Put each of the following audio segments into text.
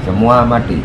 semua mati.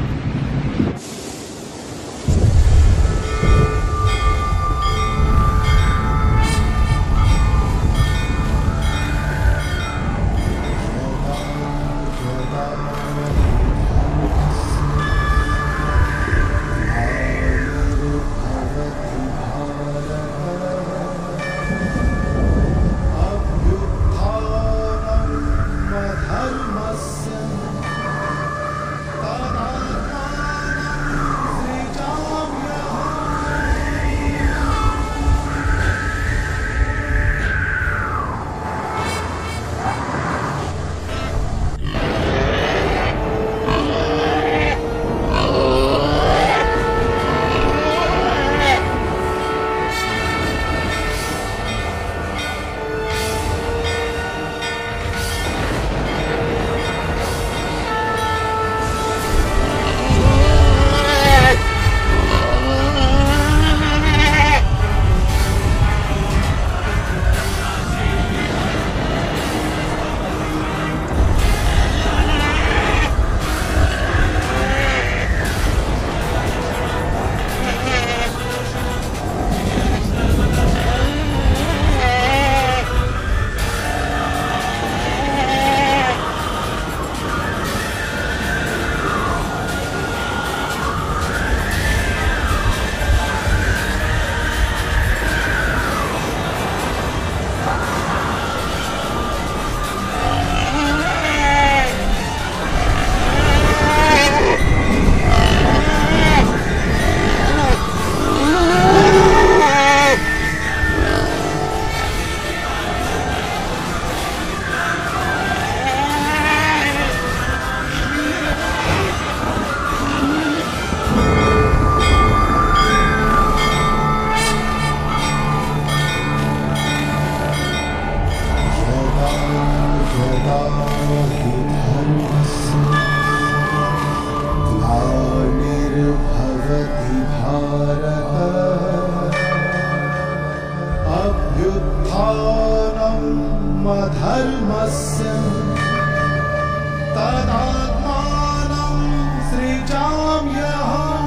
धर्मस्य तदात्मानं सृजाम्यहम्।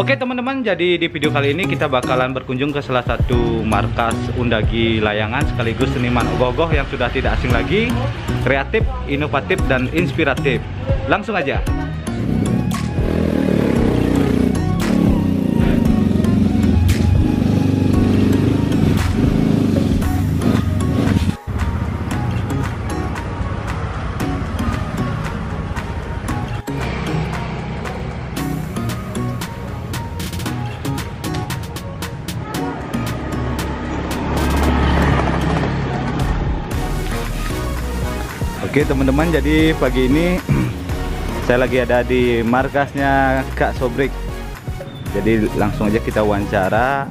Oke teman-teman, jadi di video kali ini kita bakalan berkunjung ke salah satu markas undagi layangan sekaligus seniman ogoh-ogoh yang sudah tidak asing lagi, kreatif, inovatif, dan inspiratif. Langsung aja. Oke teman-teman, jadi pagi ini saya lagi ada di markasnya Kak Sobrik. Jadi langsung aja kita wawancara.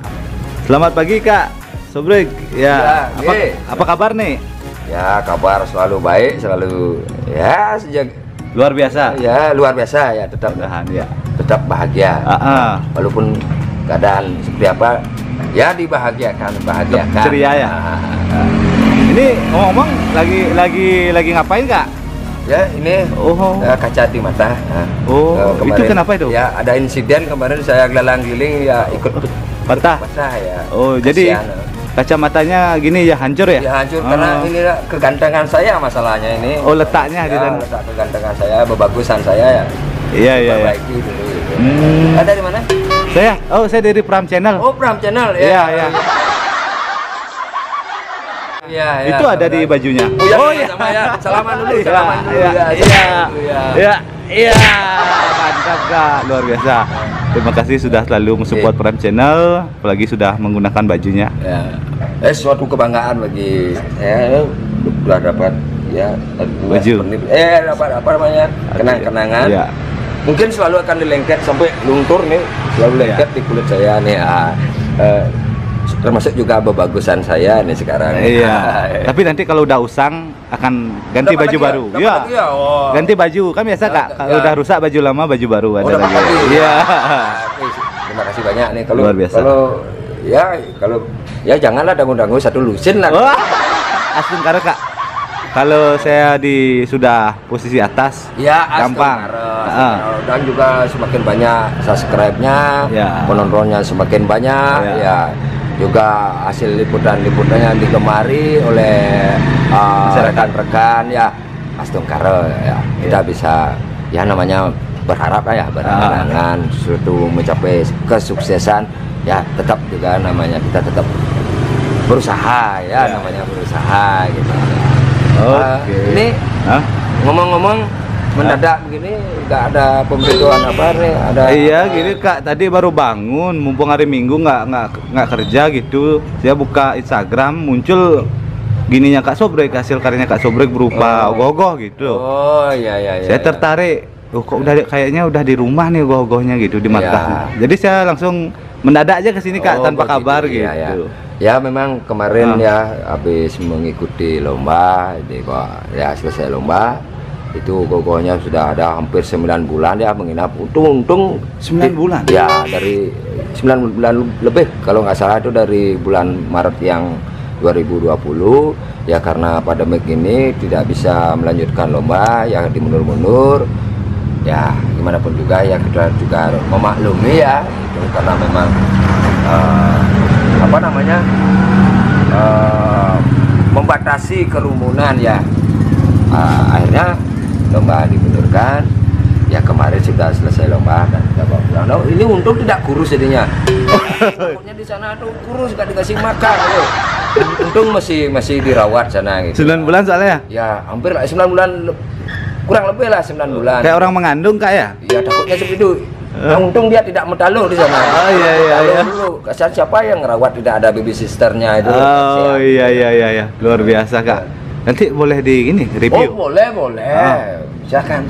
Selamat pagi Kak Sobrik. Ya, Ya, apa kabar nih? Ya, kabar selalu baik, selalu ya sejak Luar biasa. Ya luar biasa ya, tetap Mudah-mudahan ya. tetap bahagia. Walaupun keadaan seperti apa, ya dibahagiakan, bahagiakan. Ceria ya. Ini ngomong lagi ngapain Kak? Ya ini kaca di mata. Itu kenapa itu? Ya ada insiden kemarin saya keliling ya ikut Patah. Ya. Jadi kacamatanya gini ya hancur ya? Ya hancur karena ini kegantengan saya masalahnya ini. Letaknya di sana. Letak kegantengan saya, bebagusan saya ya. Iya. Perbaiki dulu. Dari mana? Saya dari Pram Channel. Oh, Pram Channel ya. Iya. Iya. Itu ada di bajunya. Sama ya. Salaman dulu. Iya. Mantap Kak, luar biasa. Terima kasih sudah selalu mensupport Pram Channel, apalagi sudah menggunakan bajunya. Ya. Suatu kebanggaan bagi saya sudah dapat ya baju. Dapat apa namanya? Kenang-kenangan. Ya. Mungkin selalu akan dilengket sampai luntur nih, selalu lengket di kulit saya nih. Termasuk juga bebagusan saya nih sekarang. Iya. Tapi nanti kalau udah usang akan ganti baju baru. Iya. Ganti baju. Kan biasa Kak, kalau udah rusak baju lama, baju baru ada lagi. Iya. Terima kasih banyak nih kalau luar biasa. Kalau janganlah dangu-dangu satu lusin lah. Asli karena Kak. Kalau saya sudah posisi atas, ya gampang. Dan juga semakin banyak subscribe-nya, penontonnya semakin banyak, ya. Juga hasil liputan-liputannya digemari oleh rekan-rekan ya Astungkara ya. Kita bisa ya namanya berharap lah ya dengan suatu mencapai kesuksesan ya, tetap juga namanya kita tetap berusaha ya, namanya berusaha gitu. Ini ngomong-ngomong mendadak begini, nggak ada pemberitahuan apa nih? Iya gini Kak, tadi baru bangun, mumpung hari Minggu nggak kerja gitu. Saya buka Instagram, muncul gininya Kak Sobrek, hasil karyanya Kak Sobrek berupa ogoh-ogoh gitu. Iya. Saya tertarik. Kok kayaknya udah di rumah nih ogoh-ogohnya gitu di markas. Jadi saya langsung mendadak aja ke sini Kak, tanpa kabar gitu. Ya memang kemarin ya habis mengikuti lomba, ya selesai lomba itu gogohnya sudah ada hampir 9 bulan ya menginap. Untung 9 bulan? Ya dari 9 bulan lebih kalau nggak salah, itu dari bulan Maret yang 2020 ya, karena pandemik ini tidak bisa melanjutkan lomba ya, dimundur-mundur ya, gimana pun juga ya kita juga memaklumi ya itu, karena memang membatasi kerumunan ya. Akhirnya lomba dimundurkan ya, kemarin sudah selesai lomba dan kita bawa pulang. Nah, ini untung tidak kurus jadinya. Takutnya di sana tuh kurus, gak dikasih makan gitu. Untung masih dirawat sana gitu. 9 bulan soalnya? Ya hampir lah 9 bulan, kurang lebih lah 9 bulan. Kayak orang mengandung Kak ya? Iya, takutnya seperti itu. Nah, untung dia tidak mentaluh di sana. Iya. Dulu kasihan siapa yang ngerawat, tidak ada baby sisternya itu. Iya. Luar biasa Kak. Nanti boleh di ini review. Boleh. Silakan.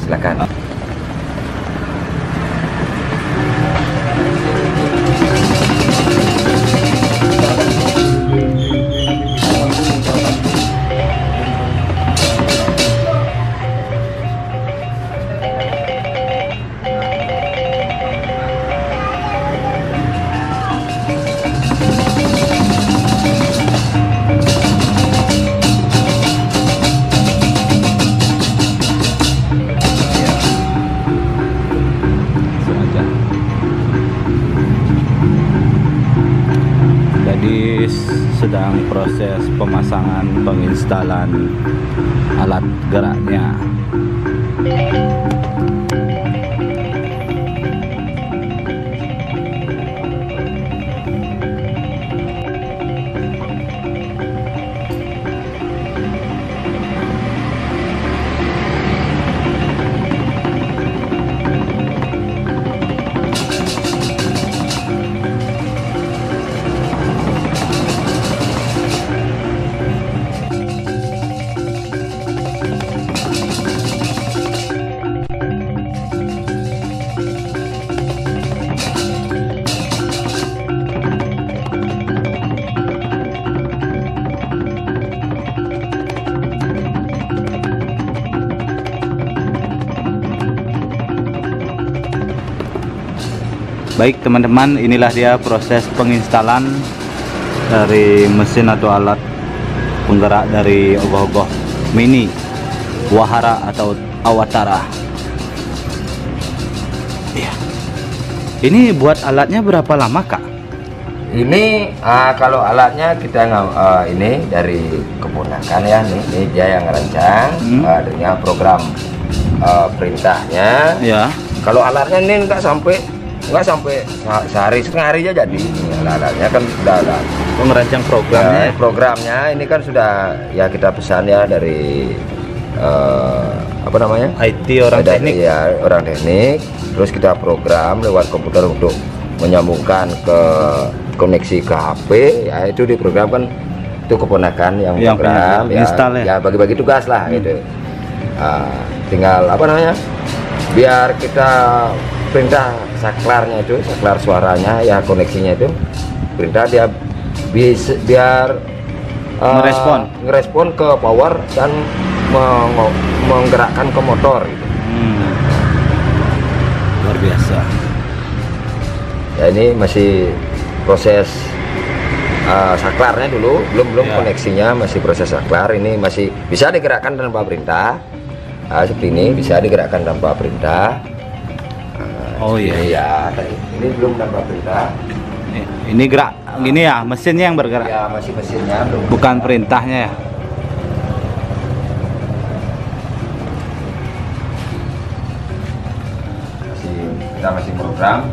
Sedang proses pemasangan penginstalan alat geraknya. Baik teman-teman, inilah dia proses penginstalan dari mesin atau alat penggerak dari ogoh-ogoh mini Wahara atau Awatara. Iya. Ini buat alatnya berapa lama Kak? Ini kalau alatnya kita ini dari keponakan ya, ini dia yang ngerancang dengan program perintahnya. Ya. Kalau alatnya ini nggak sampai sehari, setengah hari aja jadi. Ini alatnya kan sudah ada. Merancang programnya. Ya, programnya ini kan sudah ya kita pesan ya dari apa namanya? IT orang teknik. Ya, orang teknik. Terus kita program lewat komputer untuk menyambungkan ke koneksi ke HP. Ya itu diprogramkan, itu keponakan yang program ya, ya bagi-bagi tugas lah gitu. Tinggal apa namanya? Biar kita perintah saklarnya itu, saklar suaranya ya, koneksinya itu perintah dia biar ngerespon ke power dan menggerakkan ke motor gitu. Luar biasa ya. Ini masih proses saklarnya dulu, belum ya. Koneksinya masih proses saklar. Ini masih bisa digerakkan tanpa perintah. Seperti ini bisa digerakkan tanpa perintah. Oh iya. Iya, ini belum tanpa perintah. Ini gerak gini ya, mesinnya yang bergerak. Ya, masih mesinnya belum. Bukan perintahnya ya. Kita masih program.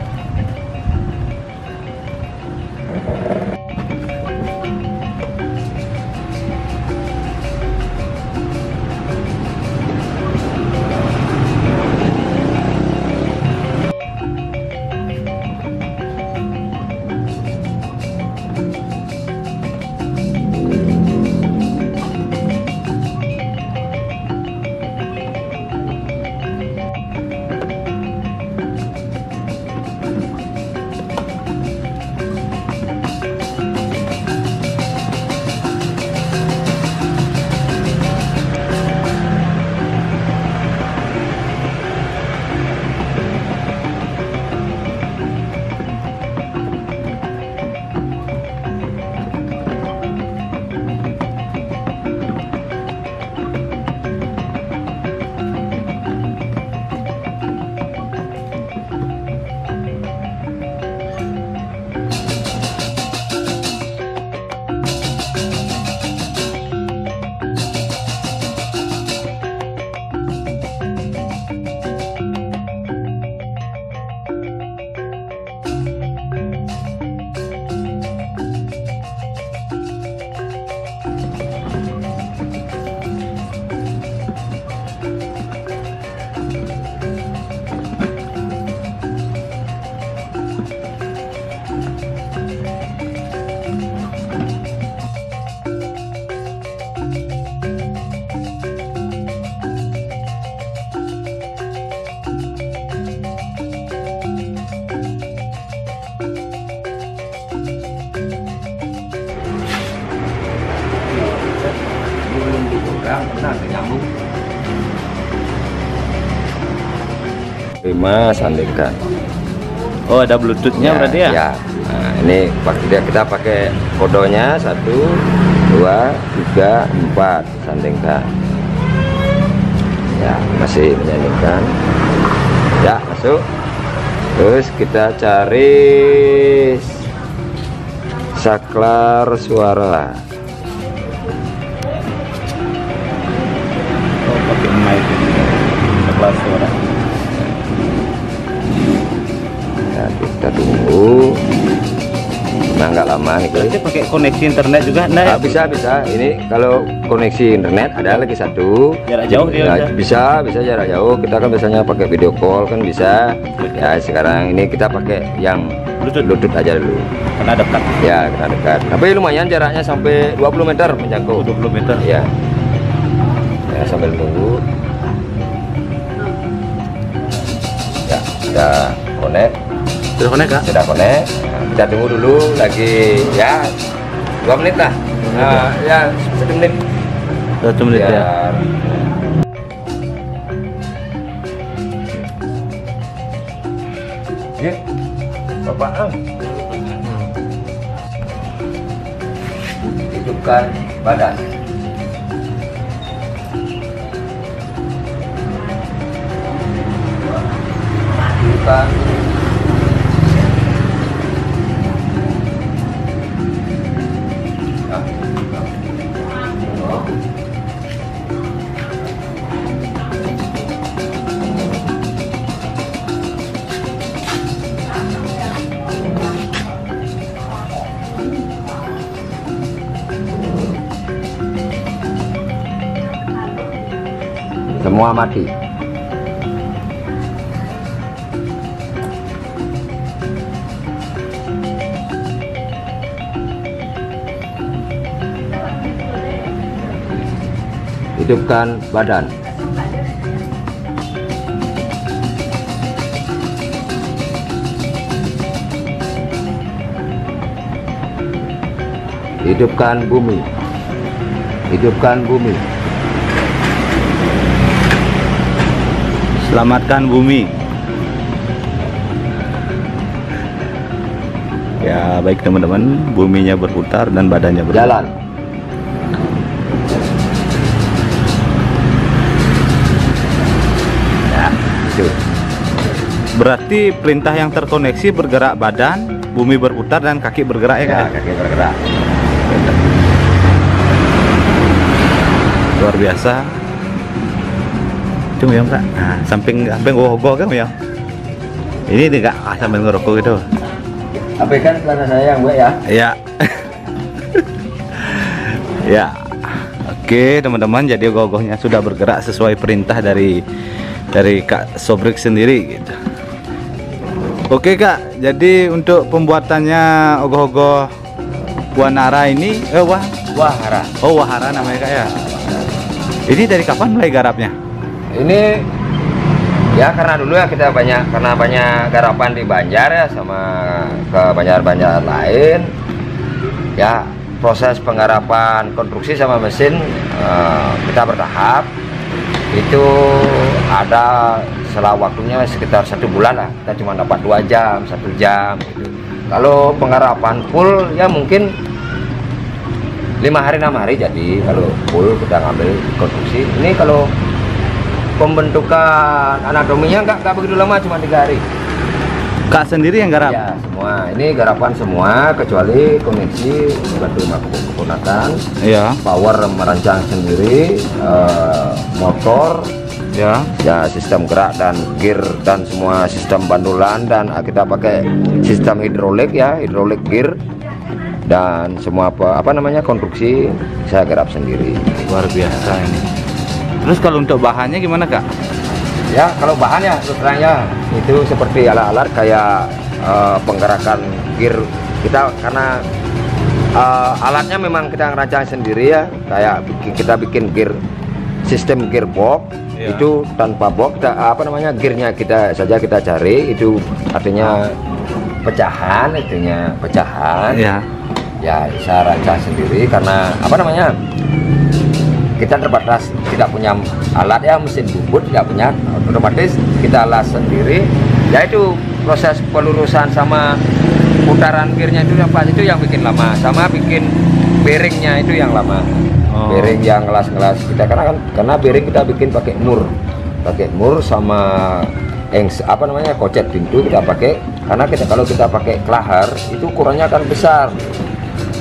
Nyambung. 5 sandingkan. Oh, ada bluetoothnya ya, berarti ya? Ya. Nah, ini kita pakai kodonya 1, 2, 3, 4 sandingkan. Ya, masih menyandingkan. Ya, masuk. Terus kita cari saklar suara. Oh, pakai mic ini. Saklar suara. Ya, kita tunggu. Nah, nggak lama nih. Berarti pakai koneksi internet juga? Nah, bisa. Ini kalau koneksi internet ada lagi satu. Jarak jauh dia ya, bisa jarak jauh. Kita kan biasanya pakai video call kan bisa. Ya, sekarang ini kita pakai yang Bluetooth aja dulu. Karena dekat. Ya, karena dekat. Tapi lumayan jaraknya sampai 20 meter menjangkau. 20 meter. Ya. Ya, sambil tunggu. Ya, sudah connect. Sudah connect, Kak? Sudah connect. Nah, kita tunggu dulu lagi ya 2 menit lah. Ya 1 menit. 1 menit ya. Bapak. Hidupkan badan. Hidupkan semua mati. Hidupkan badan. Hidupkan bumi. Hidupkan bumi. Selamatkan bumi. Ya baik teman-teman, buminya berputar dan badannya berjalan. Ya, itu. Berarti perintah yang terkoneksi bergerak badan, bumi berputar dan kaki bergerak ya, Kak? Kaki bergerak. Luar biasa. Cuma ya Kak, nah, samping gogo kan ya. Ini nih Kak, sambil ngerokok gitu. Abaikan celana saya yang gue ya. Ya. Ya. Oke teman-teman, jadi gogohnya sudah bergerak sesuai perintah dari Kak Sobrik sendiri gitu. Oke Kak, jadi untuk pembuatannya ogoh-ogoh Wanara ini Wahara. Oh Wahara namanya Kak ya. Ini dari kapan mulai garapnya? Ini ya karena dulu ya kita banyak garapan di Banjar ya sama ke Banjar-Banjar lain. Ya proses penggarapan konstruksi sama mesin kita bertahap. Itu ada setelah waktunya sekitar 1 bulan lah. Kita cuma dapat 2 jam, 1 jam gitu. Kalau penggarapan full ya mungkin 5 hari 6 hari jadi kalau full kita ngambil konstruksi. Ini kalau pembentukan anatominya nggak begitu lama, cuma 3 hari. Kak sendiri yang garap? Ya semua, ini garapan semua kecuali koneksi batu menggunakan. Iya. Power merancang sendiri, motor, Ya. ya sistem gerak dan gear dan semua sistem bandulan dan kita pakai sistem hidrolik ya, hidrolik gear dan semua apa namanya konstruksi saya garap sendiri. Luar biasa ini. Terus kalau untuk bahannya gimana Kak? Ya kalau bahannya terangnya itu seperti alat-alat kayak penggerakan gear kita karena alatnya memang kita ngerancang sendiri ya, kayak kita bikin gear sistem gearbox ya. Itu tanpa box kita, apa namanya gearnya kita saja kita cari itu artinya pecahan itunya pecahan Ya. Ya saya rancang sendiri karena apa namanya kita terbatas tidak punya alat ya, mesin bubut tidak punya, otomatis kita las sendiri ya. Itu proses pelurusan sama putaran gearnya itu yang pas itu yang bikin lama, sama bikin bearingnya itu yang lama. Bearing yang ngelas kita karena bearing kita bikin pakai mur sama apa namanya kocet pintu kita pakai karena kalau kita pakai kelahar itu ukurannya akan besar,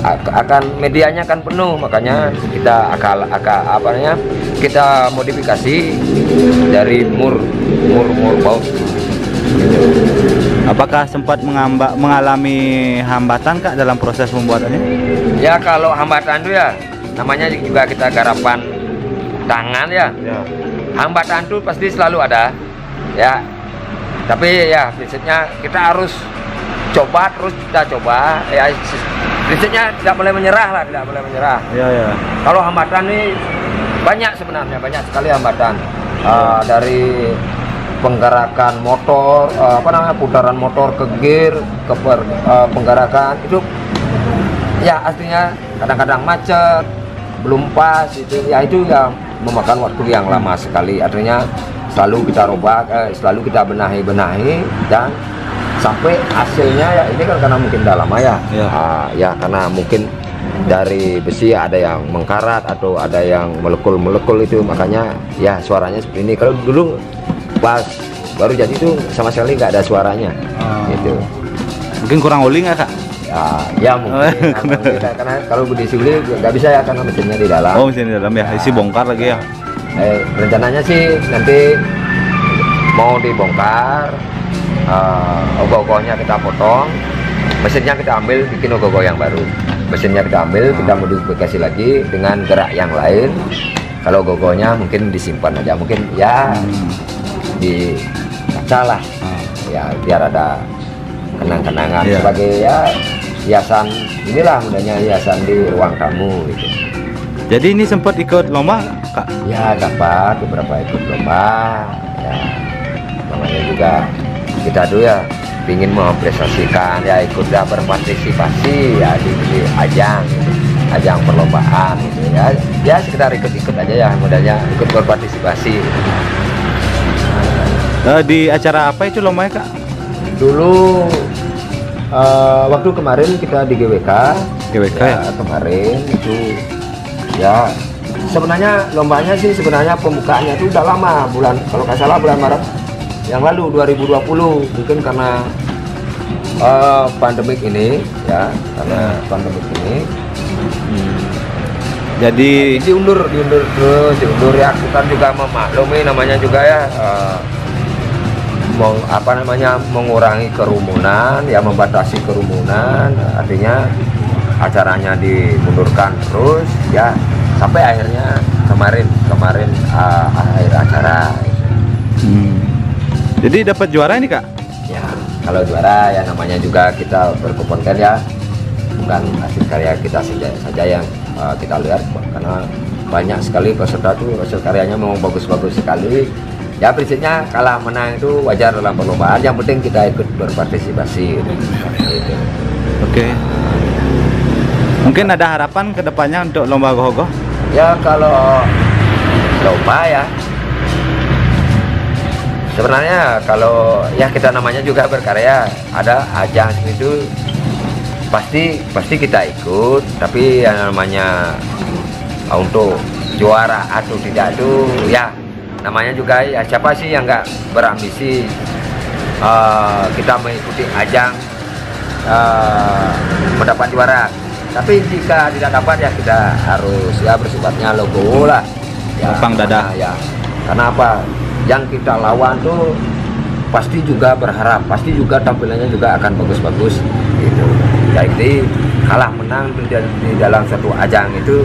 akan medianya akan penuh, makanya kita apa namanya kita modifikasi dari mur baut. Apakah sempat mengalami hambatan Kak dalam proses pembuatannya? Ya kalau hambatan itu ya namanya juga kita garapan tangan ya. Hambatan itu pasti selalu ada ya, tapi ya prinsipnya kita harus coba terus kita coba ya, prinsipnya tidak boleh menyerah lah, tidak boleh menyerah. Ya. Kalau hambatan ini banyak sebenarnya, banyak sekali hambatan dari penggerakan motor, apa namanya putaran motor ke gear, ke penggerakan itu ya aslinya kadang-kadang macet, belum pas itu ya, itu yang memakan waktu yang lama sekali. Artinya selalu kita rubah, selalu kita benahi dan sampai hasilnya ya ini kan karena mungkin udah lama ya. Ya. Ya karena mungkin dari besi ada yang mengkarat atau ada yang melekul itu, makanya ya suaranya seperti ini. Kalau dulu pas baru jadi itu sama sekali nggak ada suaranya. Gitu. Mungkin kurang oli nggak, Kak? Ya mungkin karena kalau diisi nggak bisa ya karena mesinnya di dalam. Oh, mesin di dalam ya, isi bongkar lagi ya. Rencananya sih nanti mau dibongkar, ogoh-ogohnya kita potong, mesinnya kita ambil, bikin ogoh-ogoh yang baru. Mesinnya kita ambil, kita modifikasi lagi dengan gerak yang lain. Kalau ogoh-ogohnya mungkin disimpan aja, mungkin ya di kaca lah, ya biar ada kenang-kenangan sebagai ya hiasan, inilah mudahnya hiasan di ruang tamu gitu. Jadi ini sempat ikut lomba, Kak? Ya dapat beberapa ikut lomba, ya namanya juga kita tuh ya ingin memprestasikan, ya ikut ya berpartisipasi ya di ajang perlombaan gitu ya sekedar ikut-ikut aja ya, modalnya ikut berpartisipasi. Di acara apa itu lombanya, Kak? Dulu waktu kemarin kita di GWK ya? Kemarin itu ya sebenarnya lombanya sih sebenarnya pembukaannya itu udah lama, kalau nggak salah bulan Maret yang lalu 2020, mungkin karena pandemik ini ya, karena pandemik ini jadi diundur ya. Kita juga memaklumi namanya juga ya mengurangi kerumunan ya, membatasi kerumunan, artinya acaranya dimundurkan terus ya sampai akhirnya kemarin akhir acara. Jadi dapat juara ini, Kak? Ya kalau juara ya namanya juga kita berkompeten ya, bukan hasil karya kita saja yang kita lihat, karena banyak sekali peserta tuh hasil karyanya memang bagus-bagus sekali. Ya prinsipnya kalah menang itu wajar dalam perlombaan, yang penting kita ikut berpartisipasi gitu. Oke. Mungkin ada harapan ke depannya untuk lomba goh-goh? Ya kalau lomba ya sebenarnya kalau ya kita namanya juga berkarya, ada ajang itu pasti kita ikut, tapi yang namanya untuk juara atau tidak itu ya namanya juga ya siapa sih yang nggak berambisi kita mengikuti ajang mendapat juara. Tapi jika tidak dapat ya kita harus ya bersifatnya logo lah ya, lapang dada ya. Karena apa, yang kita lawan tuh pasti juga berharap, pasti juga tampilannya juga akan bagus-bagus gitu. Jadi kalah menang di dalam satu ajang itu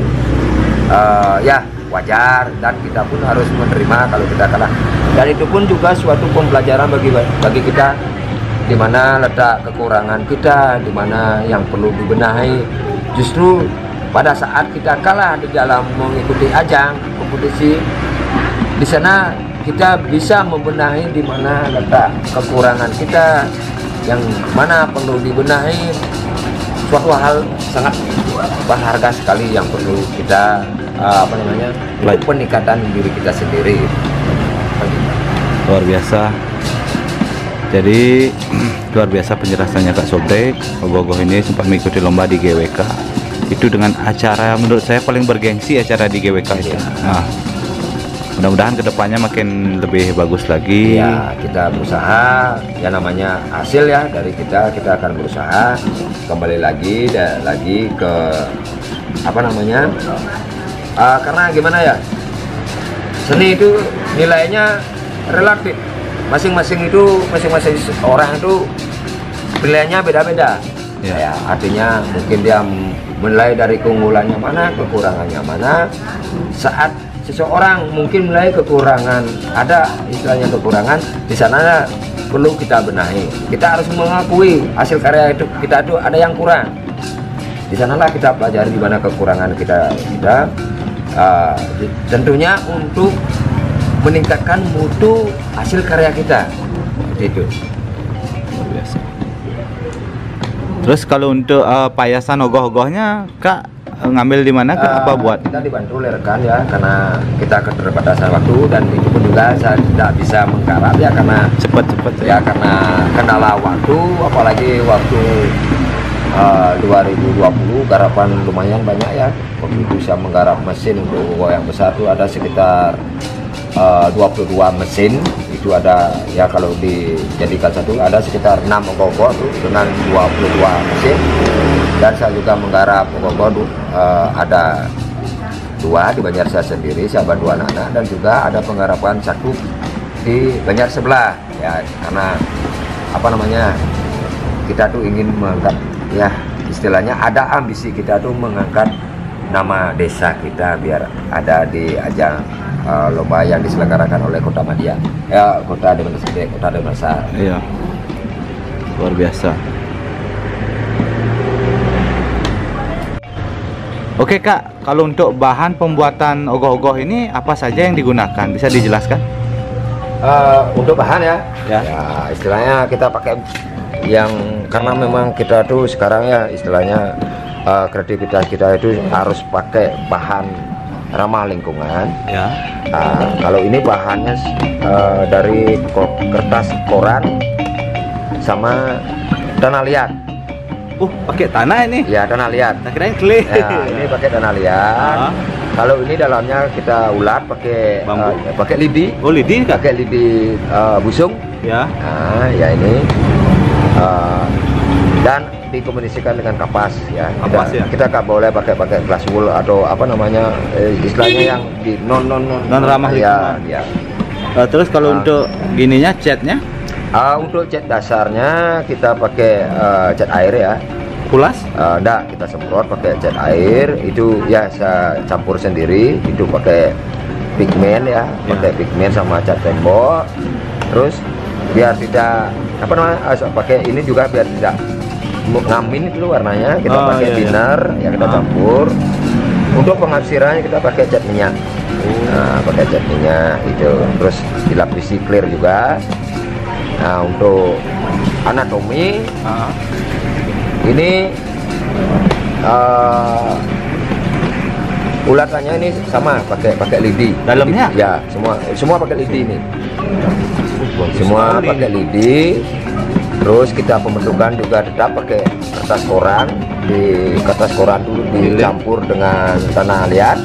ya wajar, dan kita pun harus menerima kalau kita kalah. Dan itu pun juga suatu pembelajaran bagi kita, di mana letak kekurangan kita, di mana yang perlu dibenahi. Justru pada saat kita kalah di dalam mengikuti ajang kompetisi, di sana kita bisa membenahi di mana letak kekurangan kita, yang mana perlu dibenahi. Suatu hal sangat berharga sekali yang perlu kita peningkatan diri kita sendiri. Luar biasa. Jadi luar biasa penjelasannya Kak Sobrek. Ogoh-ogoh ini sempat mengikuti lomba di GWK. Itu dengan acara menurut saya paling bergengsi acara di GWK itu. Nah, mudah-mudahan kedepannya makin lebih bagus lagi. Ya, kita berusaha. Ya namanya hasil ya dari kita akan berusaha kembali lagi ke apa namanya? Karena gimana ya, seni itu nilainya relatif, masing-masing orang itu pilihannya beda-beda ya. Artinya mungkin dia menilai dari keunggulannya mana, kekurangannya mana. Saat seseorang mungkin menilai kekurangan, ada istilahnya kekurangan, di sana perlu kita benahi. Kita harus mengakui hasil karya itu kita itu ada yang kurang. Di sanalah kita pelajari di mana kekurangan kita. Tentunya untuk meningkatkan mutu hasil karya kita itu. Biasa. Terus kalau untuk payasan ogoh-ogohnya Kak ngambil di mana, Kak? Apa buat? Kita dibantu oleh rekan ya, karena kita keterbatasan waktu, dan itu pun juga saya tidak bisa menggarap ya karena cepet ya karena kendala waktu, apalagi waktu 2020 garapan lumayan banyak ya. Waktu itu saya menggarap mesin untuk ogoh yang besar itu ada sekitar 22 mesin. Itu ada ya kalau dijadikan satu ada sekitar 6 ogoh tuh dengan 22 mesin. Dan saya juga menggarap ogoh ada 2 di Banjar saya sendiri, saya bantu anak-anak, dan juga ada penggarapan 1 di Banjar sebelah ya, karena apa namanya, kita tuh ingin mengangkat ya, istilahnya ada ambisi kita tuh mengangkat nama desa kita biar ada di ajang lomba yang diselenggarakan oleh Kota Madia ya, Kota Denpasar. Iya, luar biasa. Oke Kak, kalau untuk bahan pembuatan ogoh-ogoh ini apa saja yang digunakan? Bisa dijelaskan? Untuk bahan ya, Ya. Istilahnya kita pakai yang, karena memang kita tuh sekarang ya istilahnya kreativitas kita itu harus pakai bahan ramah lingkungan. Ya. Kalau ini bahannya dari kertas koran sama tanah liat. Pakai tanah ini? Ya, tanah liat. Nah, kirain clay. Ya, ini pakai tanah liat. Kalau ini dalamnya kita ulat pakai Bambu. pakai lidi. Oh, lidi Kak? Pakai lidi busung. Ya. Nah, ya ini dan dikomunikasikan dengan kapas ya. Kapas, ya? Kita nggak boleh pakai glass wool atau apa namanya istilahnya yang di non ramah ya, lingkungan. ya. Terus kalau untuk gininya catnya? Untuk cat dasarnya kita pakai cat air ya. Kulas? Enggak, kita semprot pakai cat air. Itu ya saya campur sendiri. Itu pakai pigmen ya, pakai pigmen sama cat tembok. Terus biar tidak apa namanya, pakai ini juga biar tidak ngamin itu warnanya. Kita pakai thinner yang kita campur. Untuk pengapsirannya kita pakai cat minyak. Nah, pakai cat minyak itu. Terus dilapisi clear juga. Nah, untuk anatomi ini ulatannya ini sama pakai lidi. Dalamnya? Ya, semua pakai lidi ini. Semua pakai lidi. Terus kita pembentukan juga tetap pakai kertas koran. Di kertas koran dulu dicampur dengan tanah liat.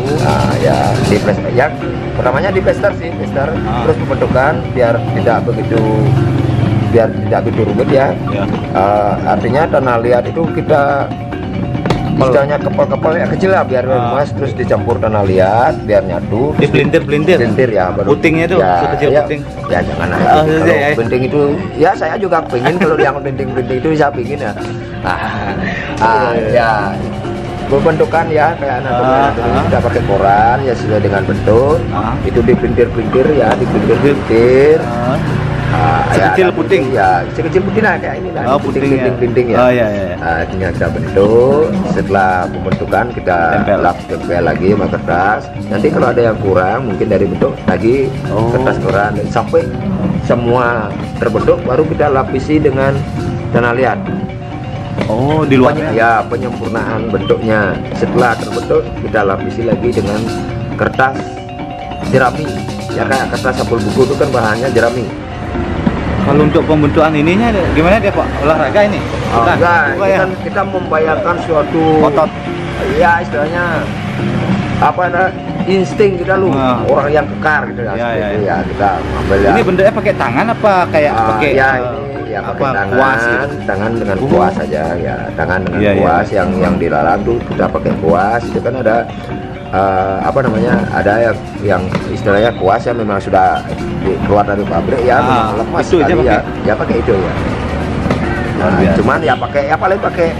Nah, ya di plaster, ya pertamanya di plaster sih, terus pembentukan biar tidak begitu rumit ya. Artinya tanah liat itu kita istilahnya kepel-kepel ya kecil lah biar emas, terus dicampur tanah liat biar nyatu. Di pelintir ya, baru putingnya itu sekecil puting. Ya jangan kalau penting itu ya, saya juga pengen kalau yang penting itu saya pengen ya. Ya bentukan ya kayak anatomi kita pakai koran ya sesuai dengan bentuk. Itu dipelintir ya, dipelintir. Sekecil puting ya, sekecil puting lah kayak ini lah. Puting ya. Nah, tinggal kita bentuk. Setelah pembentukan kita tempel lagi sama kertas. Nanti kalau ada yang kurang mungkin dari bentuk lagi kertas koran sampai semua terbentuk, baru kita lapisi dengan tanah liat. Di luarnya ya, penyempurnaan bentuknya. Setelah terbentuk kita lapisi lagi dengan kertas jerami ya, kayak kertas sampul buku itu kan bahannya jerami. Kalau untuk pembentukan ininya gimana dia Pak? Olahraga ini? Enggak, ini kan kita membayangkan suatu otot ya, istilahnya apa insting kita lu, orang yang kekar gitu ya, kita ambil ya. Ini bentuknya pakai tangan apa kayak pakai ya pakai tangan, kuas gitu? Tangan dengan kuas saja ya, tangan dengan kuas yang dilarang tuh kita pakai kuas. Itu kan ada apa namanya, ada yang istilahnya kuas yang memang sudah keluar dari pabrik ya, memang lepas itu sekali ya pakai itu ya. Cuman ya pakai paling pakai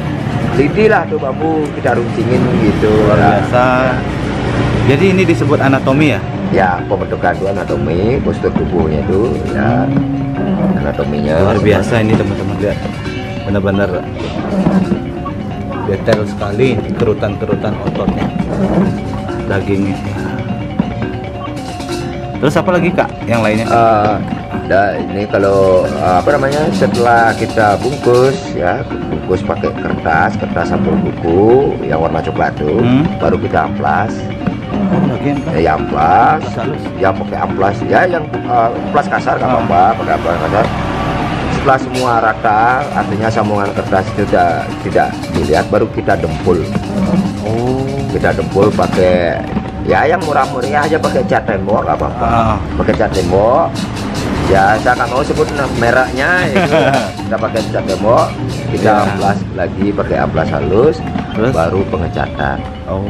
lidi lah tuh, bambu kita runcingin gitu. Luar biasa. Jadi ini disebut anatomi ya? Ya, pembentukan itu anatomi, postur tubuhnya itu ya anatominya. Luar biasa ini teman-teman, lihat benar-benar detail sekali kerutan-kerutan ototnya, dagingnya. Terus apa lagi Kak yang lainnya? Ini kalau apa namanya, setelah kita bungkus ya, bungkus pakai kertas sampul buku yang warna coklat tuh, baru kita amplas. bagian kan? Ya amplas, halus. ya pakai amplas ya, yang amplas kasar nggak apa-apa, pakai amplas kasar. Setelah semua rata, artinya sambungan kertas itu tidak dilihat, baru kita dempul. Oh. Kita dempul pakai ya yang murah-murah aja, pakai cat tembok nggak apa-apa. Pakai cat tembok. Ya saya nggak mau sebut mereknya itu. Kita pakai cat tembok, kita amplas lagi pakai amplas halus. Terus? Baru pengecatan. Oh.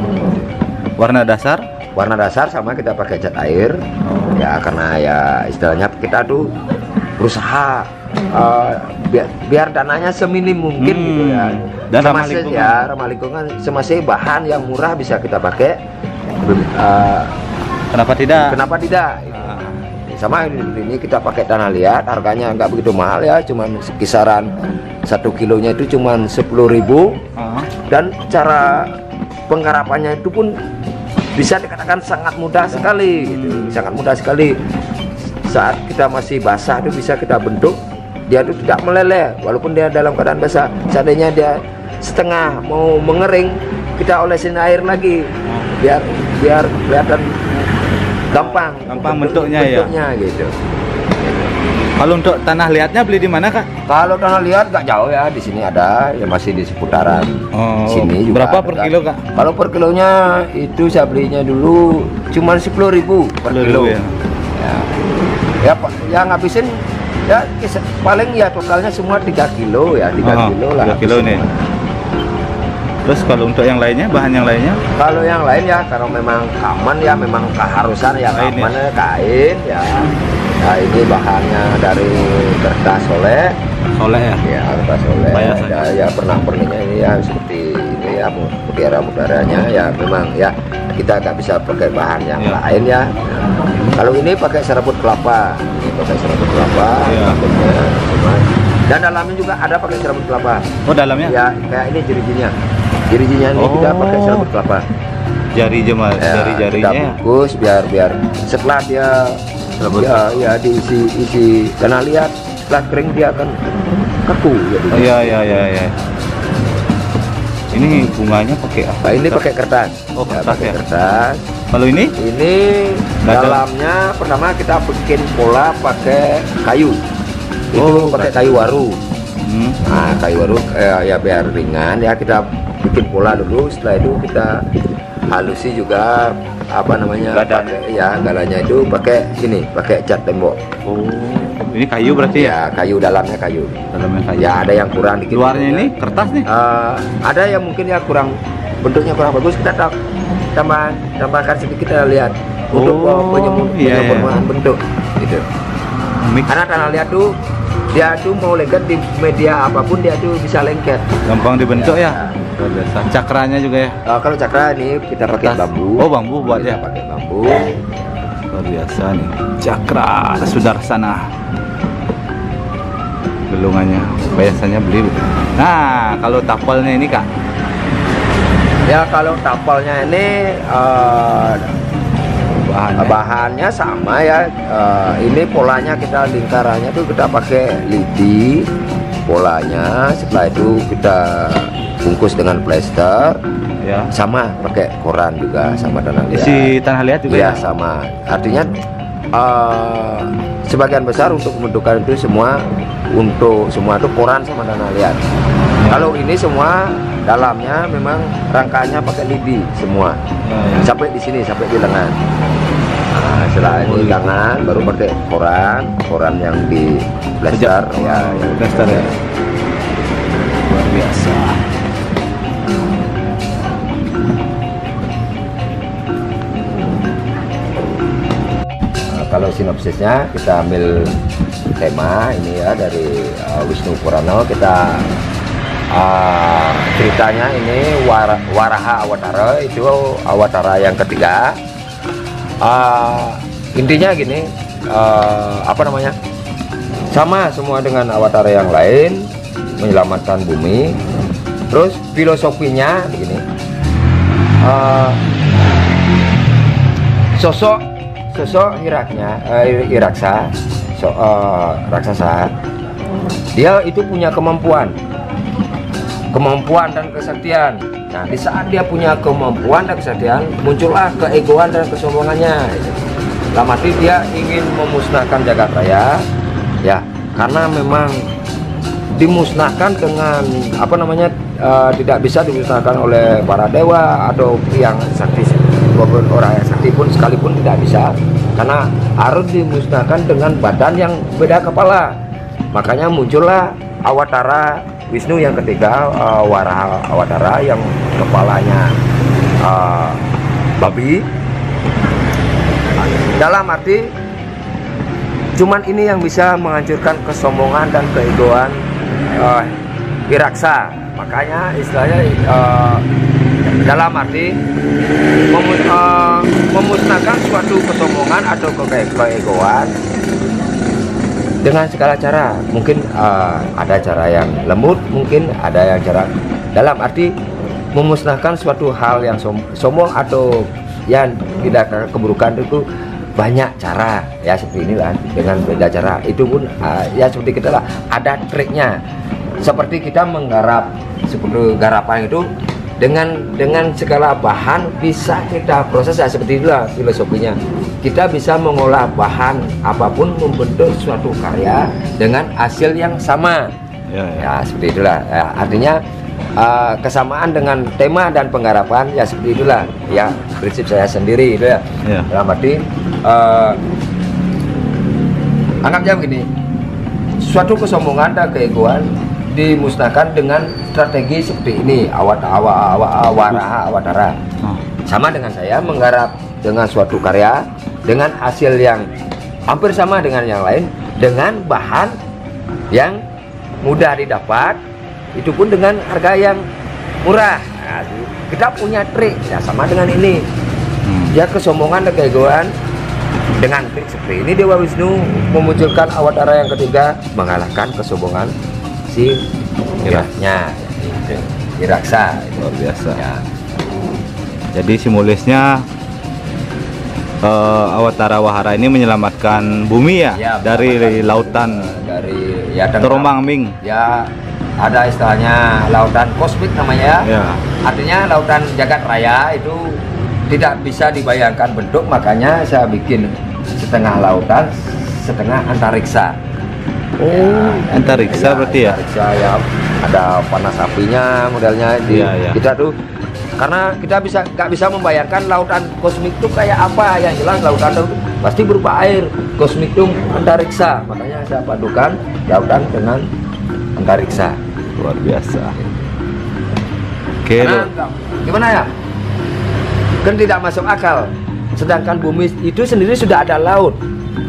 Warna dasar? Warna dasar sama kita pakai cat air. Ya karena ya istilahnya kita tuh berusaha biar dananya seminim mungkin gitu ya. Dan ramah lingkungan. Ya ramah lingkungan, semasih bahan yang murah bisa kita pakai. Kenapa tidak? Kenapa tidak? Sama ini kita pakai tanah liat, harganya nggak begitu mahal ya, cuman kisaran 1 kilonya itu cuman 10.000. Dan cara penggarapannya itu pun bisa dikatakan sangat mudah sekali gitu. Sangat mudah sekali. Saat kita masih basah itu bisa kita bentuk, dia itu tidak meleleh walaupun dia dalam keadaan basah. Seandainya dia setengah mau mengering, kita olesin air lagi biar kelihatan gampang bentuknya gitu. Kalau untuk tanah liatnya beli di mana, Kak? Kalau tanah liat nggak jauh ya, di sini ada, ya masih di seputaran sini juga. Berapa per kilo, Kak? Kalau per kilonya itu saya belinya dulu cuma 10.000 per kilo. Ya ngabisin ya paling ya totalnya semua 3 kilo ya, 3 kilo lah. 3 kilo nih. Terus kalau untuk yang lainnya, bahan yang lainnya? Kalau yang lain ya, kalau memang aman ya, memang keharusan ya, kain aman ya, kain ya. Nah ini bahannya dari kertas soleh ya, kertas soleh ya, pernak-perniknya ini ya seperti ini ya, mutiara-mutiaranya ya, memang ya kita nggak bisa pakai bahan yang lain ya. Kalau ini pakai serabut kelapa, ini pakai serabut kelapa dan dalamnya juga ada pakai serabut kelapa. Oh dalamnya? Ya kayak ini jari-jarinya ini kita pakai serabut kelapa. Jari-jarinya kita bungkus biar setelah dia ya diisi tanah liat, setelah kering dia akan kaku gitu. Iya. Ini bunganya pakai apa? Ini pakai kertas. Oh, kertas pakai ya. Kertas. Kalau ini? Ini dalamnya pertama kita bikin pola pakai kayu. Itu pakai kayu waru. Nah, kayu waru ya biar ringan ya, kita bikin pola dulu, setelah itu kita halusi juga apa namanya? Galanya itu pakai cat tembok. Oh, ini kayu berarti ya? Kayu, dalamnya kayu. Ya ada yang kurang dikit. Luarnya ini kertas nih? Ada yang mungkin ya bentuknya kurang bagus, kita tambahkan sedikit, kita lihat untuk penyempurnaan bentuk gitu. Karena tanah liat tuh dia tuh mau lengket di media apapun, dia tuh bisa lengket. Gampang dibentuk ya. Luar biasa. Cakranya juga ya. Kalau cakra ini kita pakai bambu. Oh bambu buat ya. Pakai bambu. Luar biasa nih. Cakra Sudarsana. Gelungannya biasanya beli. Nah kalau tapalnya ini, Kak? Ya kalau tapalnya ini bahannya sama ya. Ini polanya kita lingkarannya tuh kita pakai lidi polanya, setelah itu kita bungkus dengan plester ya, sama pakai koran juga, sama tanah liat. Isi tanah liat juga ya? Sama, artinya sebagian besar untuk pembentukan itu semua itu koran sama tanah liat. Kalau ini semua dalamnya memang rangkanya pakai lidi semua, sampai di sini, sampai di lengan. Nah, setelah ini lengan baru pakai koran yang di plester ya, plester ya. Luar biasa. Kalau sinopsisnya kita ambil tema ini ya dari Wisnu Purana. Kita ceritanya ini Waraha Awatara, itu Awatara yang ketiga. Intinya gini, sama semua dengan Awatara yang lain, menyelamatkan bumi. Terus filosofinya begini, sosok raksasa, dia itu punya kemampuan dan kesaktian Nah, di saat dia punya kemampuan dan kesadaran, muncullah keegoan dan kesombongannya. Dalam arti dia ingin memusnahkan jagat raya, ya, karena memang dimusnahkan dengan apa namanya, tidak bisa dimusnahkan oleh para dewa atau yang sakti, walaupun orang yang sakti pun sekalipun tidak bisa, karena harus dimusnahkan dengan badan yang beda kepala. Makanya muncullah Awatara Wisnu yang ketiga, Waraha Awatara yang kepalanya babi. Dalam arti cuman ini yang bisa menghancurkan kesombongan dan keegoan Wiraksa. Makanya istilahnya dalam arti memusnahkan suatu kesombongan atau keegoan dengan segala cara. Mungkin ada cara yang lembut, mungkin ada yang cara dalam arti memusnahkan suatu hal yang sombong atau yang tidak keburukan itu banyak cara, ya seperti inilah, dengan beda cara. Itu pun ya seperti kita lah, ada triknya. Seperti kita menggarap, seperti garapan itu dengan segala bahan bisa kita proses, ya seperti itulah filosofinya. Kita bisa mengolah bahan apapun membentuk suatu karya dengan hasil yang sama. Ya seperti itulah. Ya, artinya kesamaan dengan tema dan penggarapan, ya seperti itulah, ya prinsip saya sendiri itu ya. Dalam arti anggapnya begini, suatu kesombongan dan keegoan dimusnahkan dengan strategi seperti ini, Waraha Awatara. Sama dengan saya menggarap dengan suatu karya dengan hasil yang hampir sama dengan yang lain, dengan bahan yang mudah didapat, itu pun dengan harga yang murah. Nah, kita punya trik, ya sama dengan ini. Ya kesombongan dan keegoan dengan trik seperti ini, Dewa Wisnu memunculkan Awatara yang ketiga mengalahkan kesombongan si Wiraksa. Luar biasa. Ya. Jadi simbolisnya Awatara Wahara ini menyelamatkan bumi ya, dari lautan, dari ya terombang-ambing. Ya, ada istilahnya lautan kosmik namanya ya. Artinya lautan jagat raya itu tidak bisa dibayangkan bentuk, makanya saya bikin setengah lautan, setengah antariksa. Oh, ya, antariksa ya, berarti ya? Antariksa ya, ada panas apinya modelnya di kita tuh, karena kita nggak bisa membayangkan lautan kosmik itu kayak apa. Yang jelas lautan itu pasti berupa air, kosmik itu antariksa, makanya saya padukan lautan dengan antariksa. Luar biasa. Oke, gimana ya, kan tidak masuk akal, sedangkan bumi itu sendiri sudah ada laut,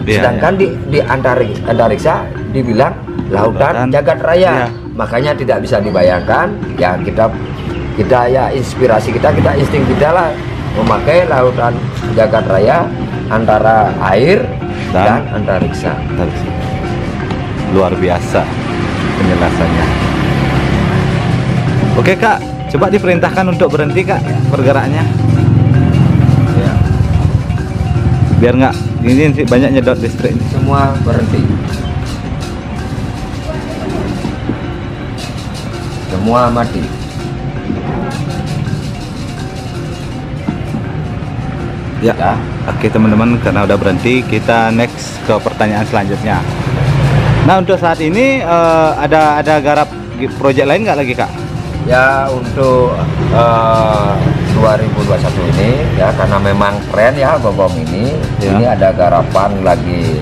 sedangkan di antariksa dibilang lautan jagat raya. Makanya tidak bisa dibayangkan. Ya kita ya inspirasi kita insting kita lah memakai lautan jagat raya antara air dan antariksa. Luar biasa penjelasannya. Oke Kak, coba diperintahkan untuk berhenti Kak pergerakannya. Ya. Biar nggak ini banyak nyedot listrik. Semua berhenti. Semua mati. Ya. Oke teman-teman, karena udah berhenti, kita next ke pertanyaan selanjutnya. Nah untuk saat ini ada garap proyek lain nggak lagi Kak? Ya untuk 2021 ini ya, karena memang tren ya bom ini, ini ada garapan lagi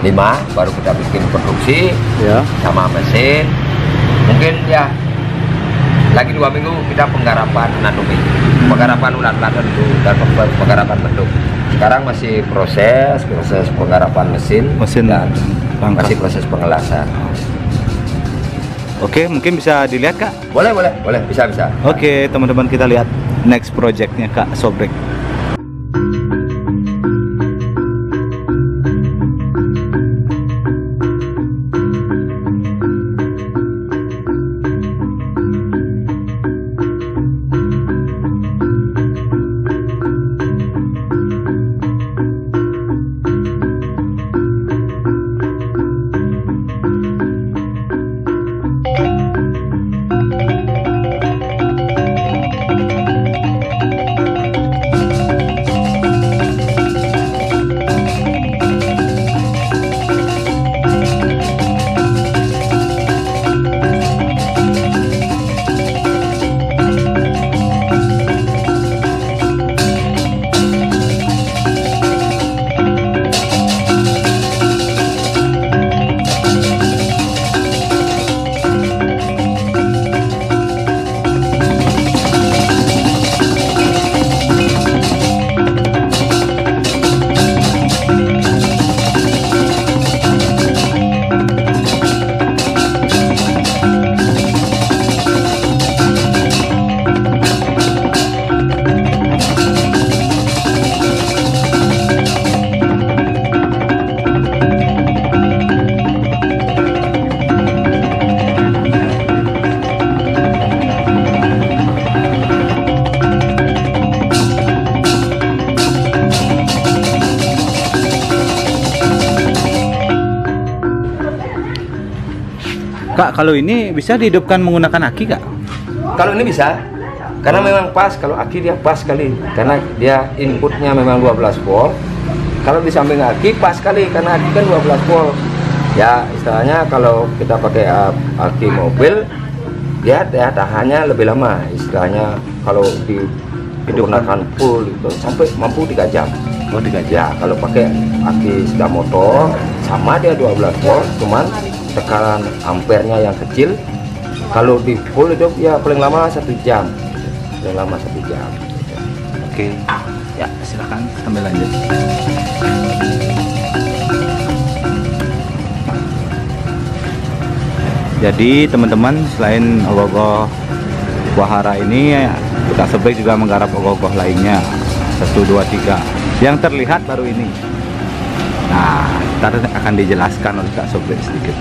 5 baru kita bikin produksi sama mesin. Mungkin ya lagi 2 minggu kita penggarapan anatomi, penggarapan ulat-ulat dulu dan penggarapan bentuk. Sekarang masih proses penggarapan mesin dan masih proses pengelasan. Oke, mungkin bisa dilihat Kak? Boleh, bisa. Oke, teman-teman, kita lihat next projectnya Kak Sobrek. Kak, kalau ini bisa dihidupkan menggunakan aki, Kak? Kalau ini bisa, karena memang pas. Kalau aki dia pas sekali, karena dia inputnya memang 12 volt. Kalau di samping aki pas sekali, karena aki kan 12 volt. Ya istilahnya kalau kita pakai aki mobil, dia tahannya lebih lama. Istilahnya kalau digunakan full itu sampai mampu 3 jam. Oh, 3 jam. Ya kalau pakai aki sepeda motor sama dia 12 volt, cuman tekanan ampernya yang kecil. Kalau di full itu ya paling lama 1 jam. Paling lama 1 jam. Oke. Ya, silakan sambil lanjut. Jadi teman-teman, selain ogoh-ogoh wahara ini, Kak Sobek juga menggarap ogoh-ogoh lainnya 1, 2, 3 yang terlihat baru ini. Nah, ntar akan dijelaskan oleh Kak Sobek sedikit.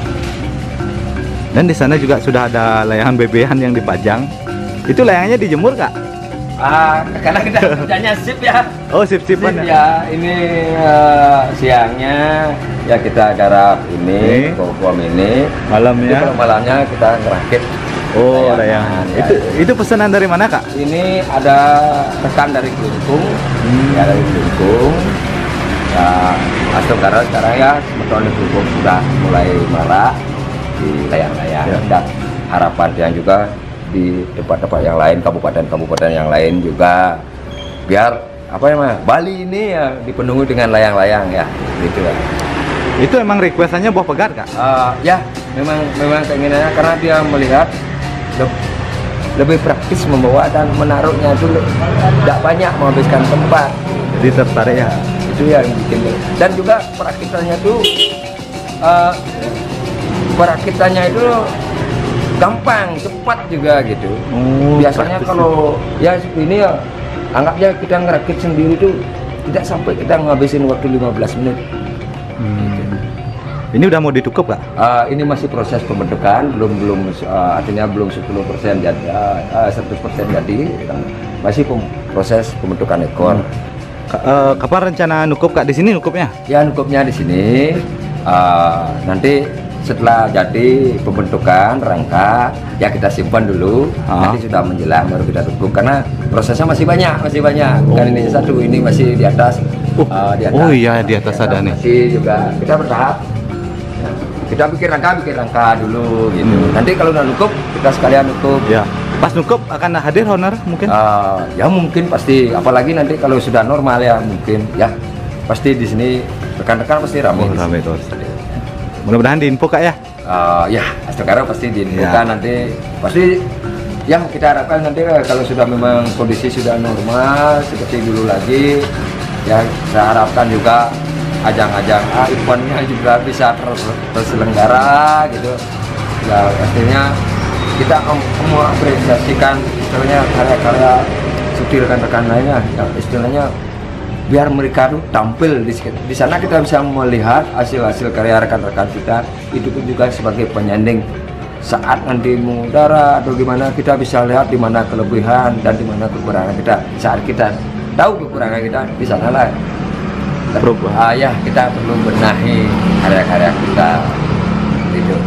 Dan di sana juga sudah ada layangan bebean yang dipajang. Itu layangannya dijemur, Kak? Karena kita kerjanya sip ya. Oh, sip-sipan ya. Ini siangnya ya kita garap ini, form ini. Malamnya? Kalau malamnya kita ngerakit. Oh, layangan. Ya. Itu pesanan dari mana, Kak? Ini ada rekan dari Kelungkung. Ya, dari Kelungkung. Ya, sekarang ya sebetulnya Kelungkung sudah mulai marak di layang-layang. Ya. Dan harapan yang juga di tempat-tempat yang lain, kabupaten-kabupaten yang lain juga, biar apa ya, Bali ini ya dipenuhi dengan layang-layang ya, gitu ya. Itu emang requestannya buah pegat, Kak? Ya, memang keinginannya karena dia melihat lebih praktis membawa dan menaruhnya dulu, tidak banyak menghabiskan tempat. Jadi tertarik ya? Itu yang bikin. Dan juga perakitannya tuh, perakitannya itu gampang, cepat juga gitu. Biasanya kalau ya ini ya anggapnya kita ngerakit sendiri tuh tidak sampai kita ngabisin waktu 15 menit. Ini udah mau ditukup, Kak? Ini masih proses pembentukan, artinya belum 10% jadi, 100% jadi, masih proses pembentukan ekor. Kapan rencana nukup, Kak? Di sini nukupnya? Ya, nukupnya di sini. Nanti setelah jadi pembentukan rangka ya kita simpan dulu, nanti sudah menjelang baru kita tutup karena prosesnya masih banyak. Bukan ini satu, ini masih di atas. Di atas. Oh iya, di atas ada nih. Masih juga kita bertahap. Kita bikin rangka dulu gitu. Nanti kalau udah nukup kita sekalian nukup. Ya. Pas nukup akan hadir honor mungkin? Ya mungkin pasti. Apalagi nanti kalau sudah normal ya mungkin ya pasti di sini rekan-rekan pasti ramai. Ramai terus. Mudah-mudahan diinfo, Kak ya. Ya, sekarang pasti diinfokan nanti. Pasti yang kita harapkan nanti kalau sudah memang kondisi sudah normal seperti dulu lagi, ya saya harapkan juga ajang-ajang eventnya juga bisa terselenggara gitu. Ya pastinya kita mengapresiasikan istilahnya karya-karya seperti rekan-rekan lainnya, ya, istilahnya biar mereka tuh tampil di sana, kita bisa melihat hasil-hasil karya rekan-rekan kita. Itu pun juga sebagai penyanding saat nanti mengudara atau gimana, kita bisa lihat di mana kelebihan dan di mana kekurangan kita. Saat kita tahu kekurangan kita, di sana lah ya kita perlu benahi karya-karya kita gitu.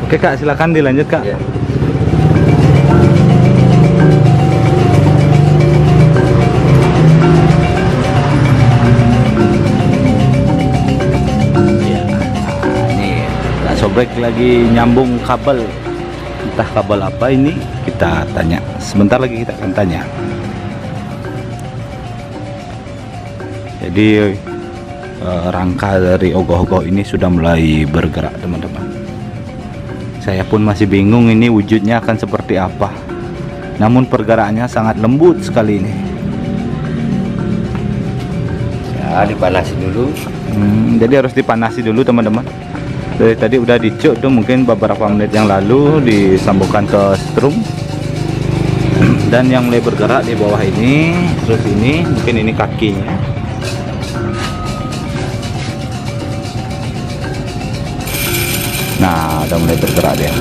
Oke, Kak, silakan dilanjut, Kak. Ya. Sobek lagi nyambung kabel, entah kabel apa ini, kita tanya. Sebentar lagi kita akan tanya. Jadi rangka dari ogoh-ogoh ini sudah mulai bergerak, teman-teman. Saya pun masih bingung ini wujudnya akan seperti apa. Namun pergerakannya sangat lembut sekali ini. Ya, dipanasi dulu. Jadi harus dipanasi dulu, teman-teman. Dari tadi udah dicuk tuh, mungkin beberapa menit yang lalu disambungkan ke strum. Dan yang mulai bergerak di bawah ini, terus ini mungkin ini kakinya. Nah, udah mulai bergerak dia.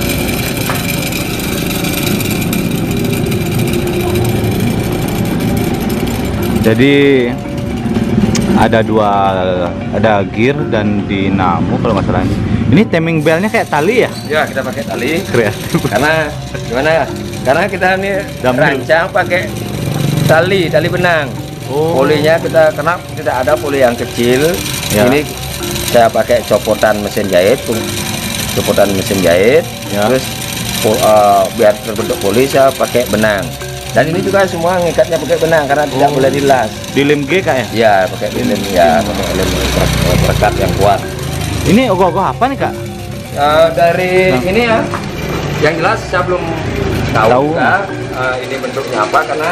Jadi ada gear dan dinamo kalau nggak salah ini. Ini timing belnya kayak tali ya? Ya, kita pakai tali. Kreatif. Karena gimana ya? Karena kita ini Dumbbell. rancang pakai tali benang. Oh. Polinya kita karena tidak ada poli yang kecil. Ya. Ini saya pakai copotan mesin jahit, Ya. Terus biar terbentuk poli saya pakai benang. Dan ini juga semua ngikatnya pakai benang karena tidak boleh dilas. Di lem G kak ya? Ya, pakai lem ya, pakai lem perekat yang kuat. Ini ogoh-ogoh apa nih kak? Dari ini ya, yang jelas saya belum tahu Tahu. juga, ini bentuknya apa karena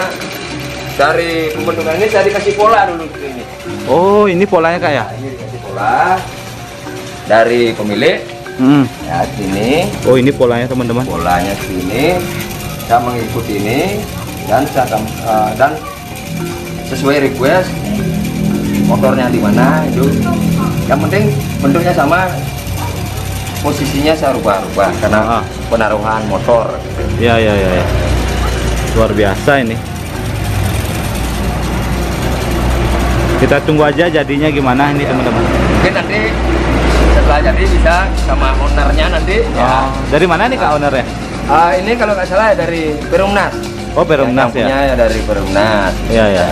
dari pembentukan ini saya dikasih pola dulu ini. Oh, ini polanya kak ya? Ini dikasih pola dari pemilik. Ya sini, Oh, ini polanya teman-teman. polanya sini. Saya mengikuti ini dan dan sesuai request motornya di mana itu. Yang penting bentuknya sama, posisinya saya rubah-rubah karena penaruhan motor. Ya. Luar biasa ini. Kita tunggu aja jadinya gimana ini teman-teman. Mungkin nanti setelah jadi bisa sama ownernya nanti. Ya. Dari mana nih kak ownernya? Ini kalau nggak salah dari Perumnas. Oh, Perumnas Yang punya ya? dari Perumnas. Iya.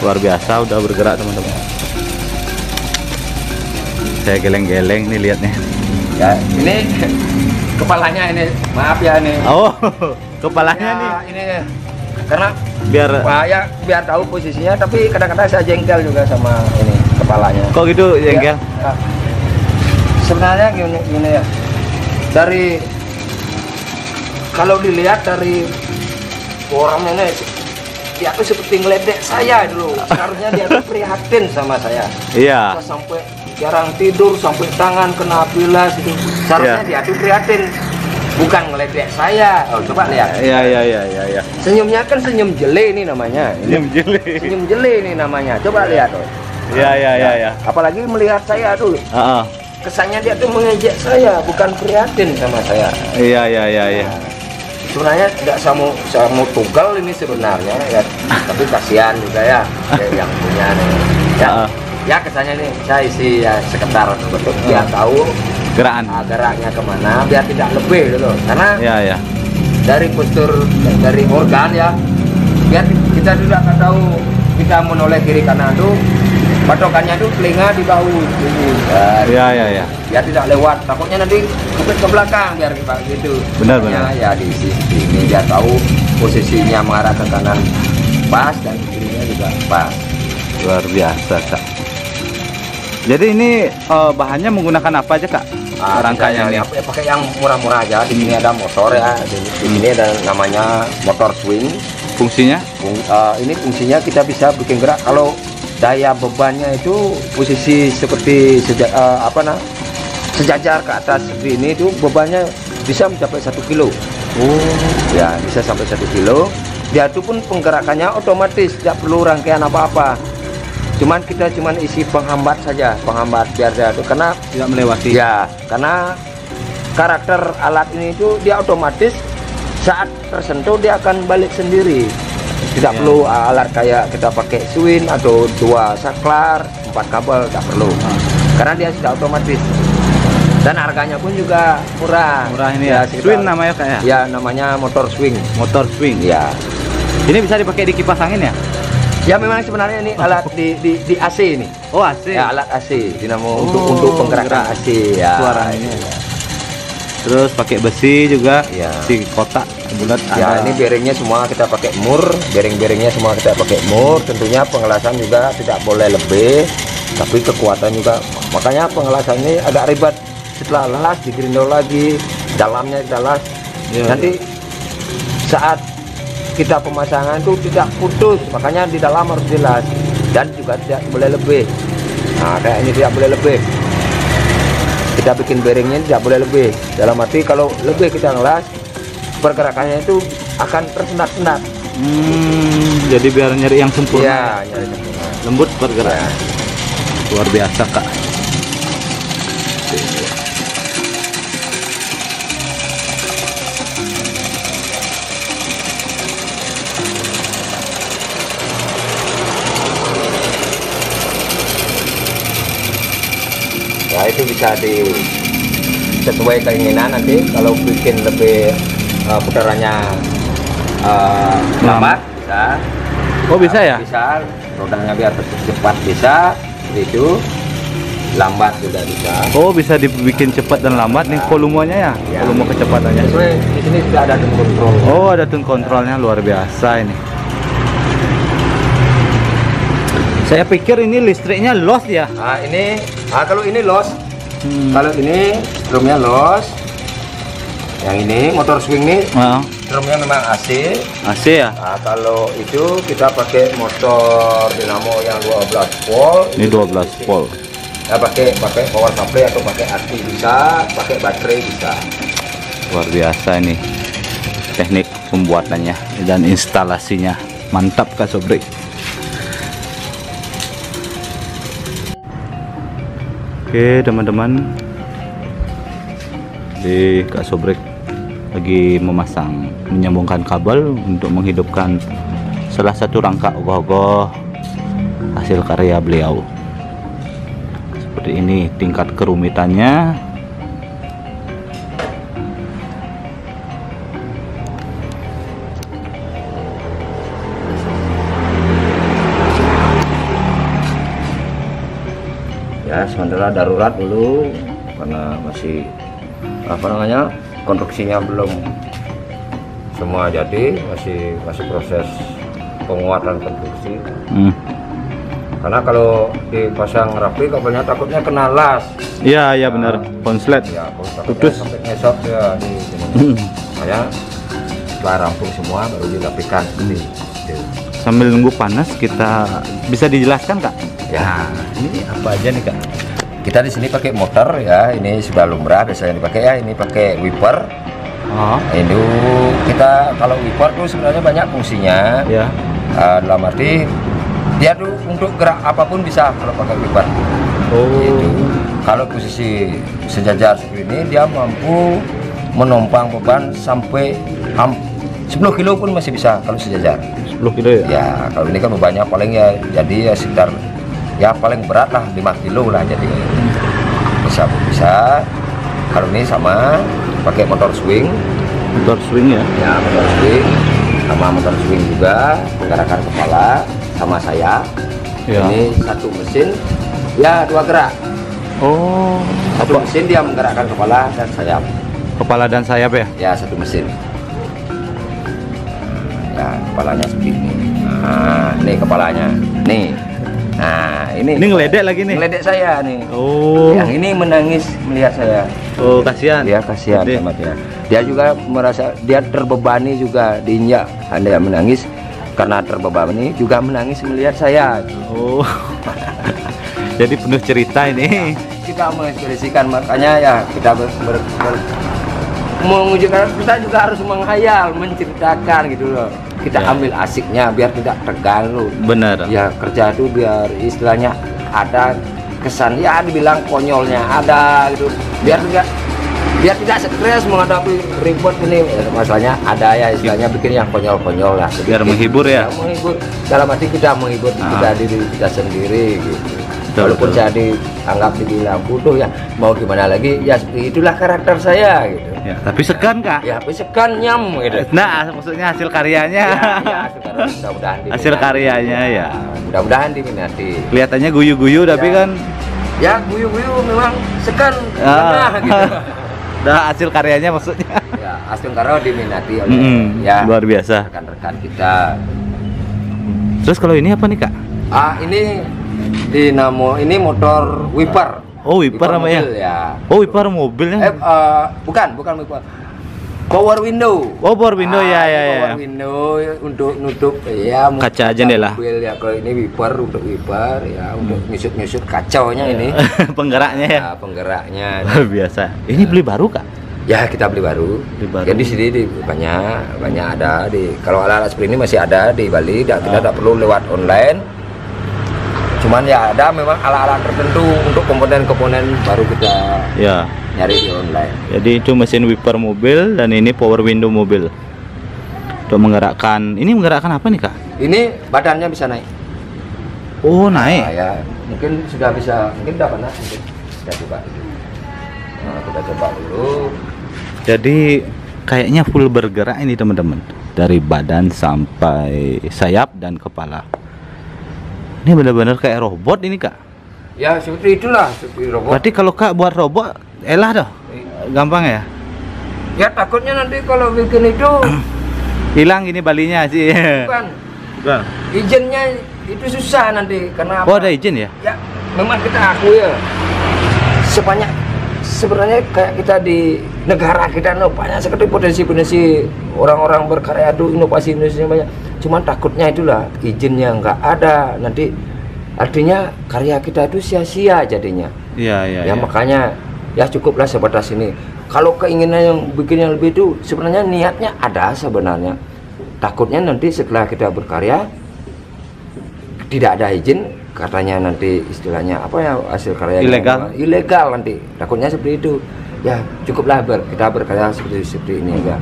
Luar biasa udah bergerak teman-teman. Saya geleng-geleng nih lihatnya. Ya, ini kepalanya ini, maaf ya ini. Oh, kepalanya Ya, nih. ini karena Biar ya biar tahu posisinya, tapi kadang-kadang saya jengkel juga sama ini kepalanya. kok gitu jengkel? Ya, sebenarnya gini ya. Dari kalau dilihat dari orang ini, dia tuh seperti ngeledek saya dulu. Seharusnya dia tuh prihatin sama saya. Iya. Saya sampai jarang tidur, sampai tangan kena bilas itu. Seharusnya dia tuh prihatin, bukan ngeledek saya. Oh, coba lihat. Iya. Senyumnya kan senyum jele ini namanya. Senyum jeli. Senyum jele ini namanya. Coba lihat. Oh. Iya. Apalagi melihat saya tuh. Heeh. Kesannya dia tuh mengejek saya, bukan prihatin sama saya. Iya. Sebenarnya tidak sama tunggal ini sebenarnya ya, tapi kasihan juga ya yang punya nih. Ya, ya kesannya nih saya isi ya sekedar untuk biar tahu Gerakan. geraknya kemana, biar tidak lebih gitu. Karena Iya. dari postur dari organ ya, biar kita juga akan tahu kita menoleh kiri kanan tuh patokannya tuh telinga di bahu ini. Iya. Biar tidak lewat, takutnya nanti ke belakang biar kita gitu. Benar. Ya di sini biar tahu posisinya mengarah ke kanan pas dan kirinya juga pas. Luar biasa kak. Jadi ini bahannya menggunakan apa aja kak? Rangkanya ya, pakai yang murah-murah aja. Di sini ada motor ya. Di sini ada namanya motor swing. Fungsinya? Ini fungsinya kita bisa bikin gerak kalau daya bebannya itu posisi seperti sejajar ke atas seperti ini itu bebannya bisa mencapai 1 kilo. Oh. Ya bisa sampai 1 kilo. Dia itu pun penggerakannya otomatis, tidak perlu rangkaian apa-apa. Kita isi penghambat saja, penghambat biar dia itu karena Tidak melewati. ya karena karakter alat ini itu dia otomatis saat tersentuh dia akan balik sendiri. Tidak perlu alat kayak kita pakai swing atau 2 saklar, 4 kabel, tidak perlu. Karena dia sudah otomatis. Dan harganya pun juga murah. Murah ini ya. Swing namanya kak ya? Ya namanya motor swing. Motor swing. Ya. Ini bisa dipakai di kipas angin ya? Ya memang sebenarnya ini alat di AC ini. Oh AC. Ya alat AC, dinamo untuk penggerakan AC ya. Suaranya. Terus pakai besi juga. Ya. Si kotak bulat. Ya ada. ini bearingnya semua kita pakai mur, bearing-bearingnya semua kita pakai mur. Tentunya pengelasan juga tidak boleh lebih, tapi kekuatan juga. Makanya pengelasan ini agak ribet. Setelah las digerindol lagi, dalamnya kita las. Ya, Nanti saat kita pemasangan itu tidak putus, makanya di dalam harus dilas dan juga tidak boleh lebih. Nah kayak ini tidak boleh lebih. Kita bikin bearingnya tidak boleh lebih. Dalam arti kalau lebih kita ngelas, pergerakannya itu akan tersendat-sendat. Jadi biar nyari yang sempurna. Iya, nyari sempurna. Lembut bergerak. Luar biasa kak. Ya itu itu bisa di sesuai keinginan. Nanti kalau bikin lebih putarannya lambat bisa. Oh bisa ya? Bisa, rodanya biar cepat bisa, itu lambat juga bisa. Oh bisa dibikin cepat dan lambat nih volumenya ya? Ya. Volume kecepatannya. Sesuai di sini sudah ada tune control. Oh ada tune kontrolnya, luar biasa ini. Saya pikir ini listriknya los ya? Nah ini, kalau ini los, kalau ini drumnya los. Yang ini motor swing nih, drumnya memang AC. AC ya? Nah, kalau itu kita pakai motor dinamo yang 12 volt. Ini 12 volt. Ya pakai power supply atau pakai AC bisa, pakai baterai bisa. Luar biasa ini teknik pembuatannya dan instalasinya. Mantap Kak Sobrik. Oke teman-teman, di Kak Sobrik lagi menyambungkan kabel untuk menghidupkan salah satu rangka ogoh-ogoh hasil karya beliau. Seperti ini tingkat kerumitannya. Ya sementara darurat dulu karena masih konstruksinya belum semua jadi, masih proses penguatan konstruksi. Karena kalau dipasang rapi kabelnya takutnya kena las. Iya iya benar, konslet. Ya, putus sampai ngesot ya di sini. Makanya setelah rampung semua baru dirapikan seperti itu. Sambil nunggu panas kita bisa dijelaskan Kak? Ya, Ini apa aja nih Kak? kita di sini pakai motor ya. Ini sudah lumrah biasanya dipakai ya. Ini pakai wiper. Ini kita kalau wiper tuh sebenarnya banyak fungsinya. Ya. Dalam arti dia tuh untuk gerak apapun bisa kalau pakai wiper. Gitu. Kalau posisi sejajar seperti ini dia mampu menompang beban sampai 10 kilo pun masih bisa kalau sejajar. 10 kilo ya? Ya kalau ini kan bebannya paling ya jadi ya sekitar ya paling berat lah 5 kilo lah, jadi bisa. Kalau ini sama pakai motor swing. Motor swing ya? Ya motor swing, sama motor swing juga menggerakkan kepala sama sayap. Ya. Ini satu mesin ya 2 gerak. Oh, Satu mesin dia menggerakkan kepala dan sayap. kepala dan sayap ya? Ya satu mesin. Ya kepalanya seperti ini. Nah ini kepalanya. Nih. Nah ini ngeledek lagi nih? ngeledek saya nih. Oh. Yang ini menangis melihat saya. Oh kasihan. Dia kasihan Gede. sama dia. Dia juga merasa dia terbebani juga diinjak. Anda menangis karena terbebani juga menangis melihat saya. Oh. Jadi penuh cerita ini. Kita mengekspresikan, makanya ya kita menunjukkan, kita juga harus menghayal, menceritakan gitu loh. Kita Ya. ambil asiknya biar tidak tegang loh. Benar. Ya kerja itu biar istilahnya ada kesan ya dibilang konyolnya ada gitu. Biar tidak stres menghadapi ribut ini. Masalahnya ada ya istilahnya bikin yang konyol-konyol lah. Biar menghibur ya. Menghibur. Dalam arti kita menghibur kita diri kita sendiri gitu. Betul, Walaupun betul. saya dianggap dibilang bodoh ya mau gimana lagi ya seperti itulah karakter saya gitu. Ya, tapi segan Kak. Ya tapi sekan nyam gitu. Nah, maksudnya hasil karyanya. Ya, sekarang mudah-mudahan diminati. Hasil karyanya ya. Mudah-mudahan diminati. Kelihatannya guyu-guyu tapi Ya. kan Ya guyu-guyu memang sekan gitu. Nah, hasil karyanya maksudnya. Ya, Astung Karo diminati oleh ya luar biasa. rekan-rekan kita. Terus kalau ini apa nih Kak? Ini dinamo, ini motor wiper. Oh, wiper namanya. mobil, ya. Oh, wiper mobilnya. Bukan wiper. Power window. Oh, power window ya ini ya ya. Power window untuk nutup ya Kaca jendela. mobil ya. Kalau ini wiper untuk wiper ya untuk nyusut-nyusut kacaunya ini. Penggeraknya ya. Ya, penggeraknya. Luar biasa. Ini beli baru Kak? Ya kita beli baru. Jadi sini banyak ada di, kalau alat-alat seperti ini masih ada di Bali. Kita tidak perlu lewat online. Cuman ya ada memang alat-alat tertentu untuk komponen-komponen baru kita nyari di online. Jadi itu mesin wiper mobil dan ini power window mobil. Untuk menggerakkan, ini menggerakkan apa nih Kak? Ini badannya bisa naik. Oh naik. Ya mungkin sudah bisa, mungkin udah pernah mungkin sudah coba. Nah, kita coba dulu. Jadi kayaknya full bergerak ini teman-teman, dari badan sampai sayap dan kepala. Ini benar-benar kayak robot ini kak. Ya seperti itulah, seperti robot. Berarti kalau kak buat robot, elah dah, gampang ya? Ya takutnya nanti kalau bikin itu Hilang ini balinya sih. bukan Bukan. izinnya itu susah nanti karena Oh apa? ada izin ya? Ya memang kita akui ya. Sebenarnya kayak kita di negara kita banyak sekali potensi orang-orang berkarya itu, inovasi Indonesia banyak. Cuman takutnya itulah izinnya nggak ada, nanti artinya karya kita itu sia-sia jadinya. Iya. Ya makanya ya cukuplah sebatas ini. Kalau keinginan yang bikin yang lebih itu sebenarnya niatnya ada sebenarnya. Takutnya nanti setelah kita berkarya tidak ada izin, katanya nanti istilahnya apa ya, hasil karya ilegal nanti. Takutnya seperti itu. Ya cukuplah kita berkarya seperti ini aja.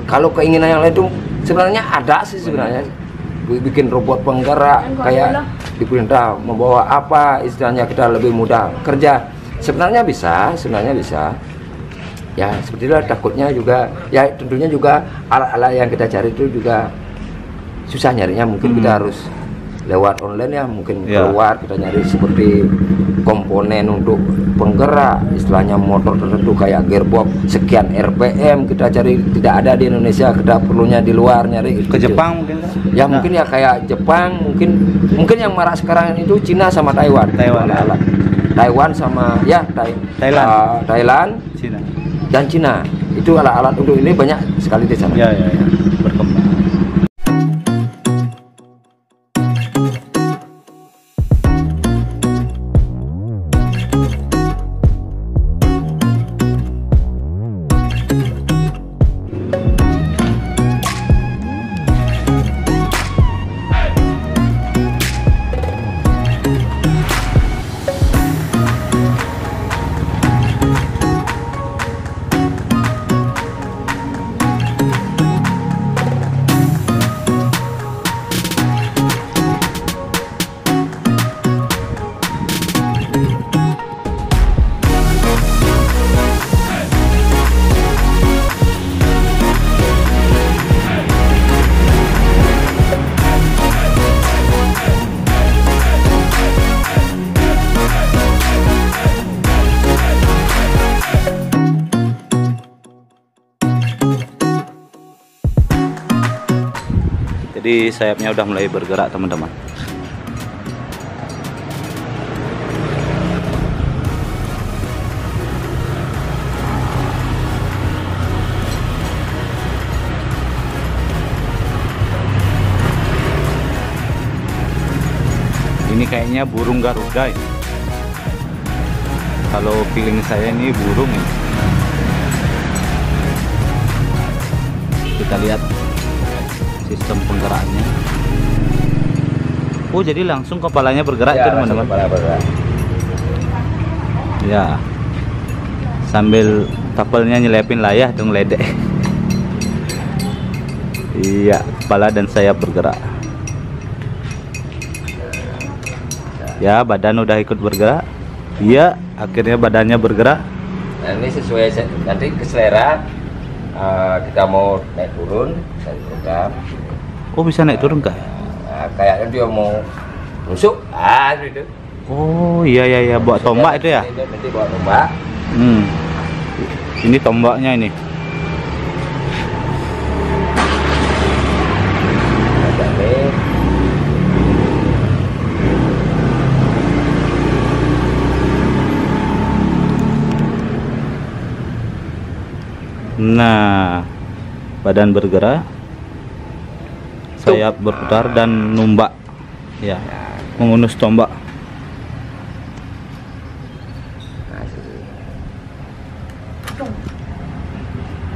Kalau keinginan yang lain itu sebenarnya ada sih sebenarnya. Bikin robot penggerak kayak diperintah membawa apa, istilahnya kita lebih mudah kerja. Sebenarnya bisa. Ya seperti itulah, takutnya juga ya tentunya juga alat-alat yang kita cari itu juga susah nyarinya, mungkin kita harus lewat online ya, mungkin keluar kita nyari seperti komponen untuk penggerak, istilahnya motor tertentu kayak gearbox sekian RPM kita cari, tidak ada di Indonesia, kita perlunya di luar nyari. Ke Jepang mungkin kan? Ya mungkin ya kayak Jepang, mungkin yang marak sekarang itu Cina sama Taiwan. Alat. Taiwan sama ya Thailand, Cina dan Cina itu alat-alat untuk ini banyak sekali di sana. Ya berkembang. Jadi sayapnya udah mulai bergerak teman-teman. Ini kayaknya burung Garuda ini. Kalau feeling saya ini burung ini. Kita lihat sistem penggeraknya. Oh jadi langsung kepalanya bergerak Ya, itu teman-teman. bergerak. Ya. Sambil tapelnya nyelepin layah dong ledek. Iya, kepala dan sayap bergerak. Ya, badan udah ikut bergerak. Iya, akhirnya badannya bergerak. Nah, ini sesuai nanti ke selera. Kita mau naik turun dari program. Oh bisa naik turun kak? Nah, kayaknya dia mau nusuk, gitu. Oh iya buat tombak itu ya? Nanti bawa tombak. Ini tombaknya ini. Nah, badan bergerak, sayap berputar dan numbak, ya, mengunus tombak.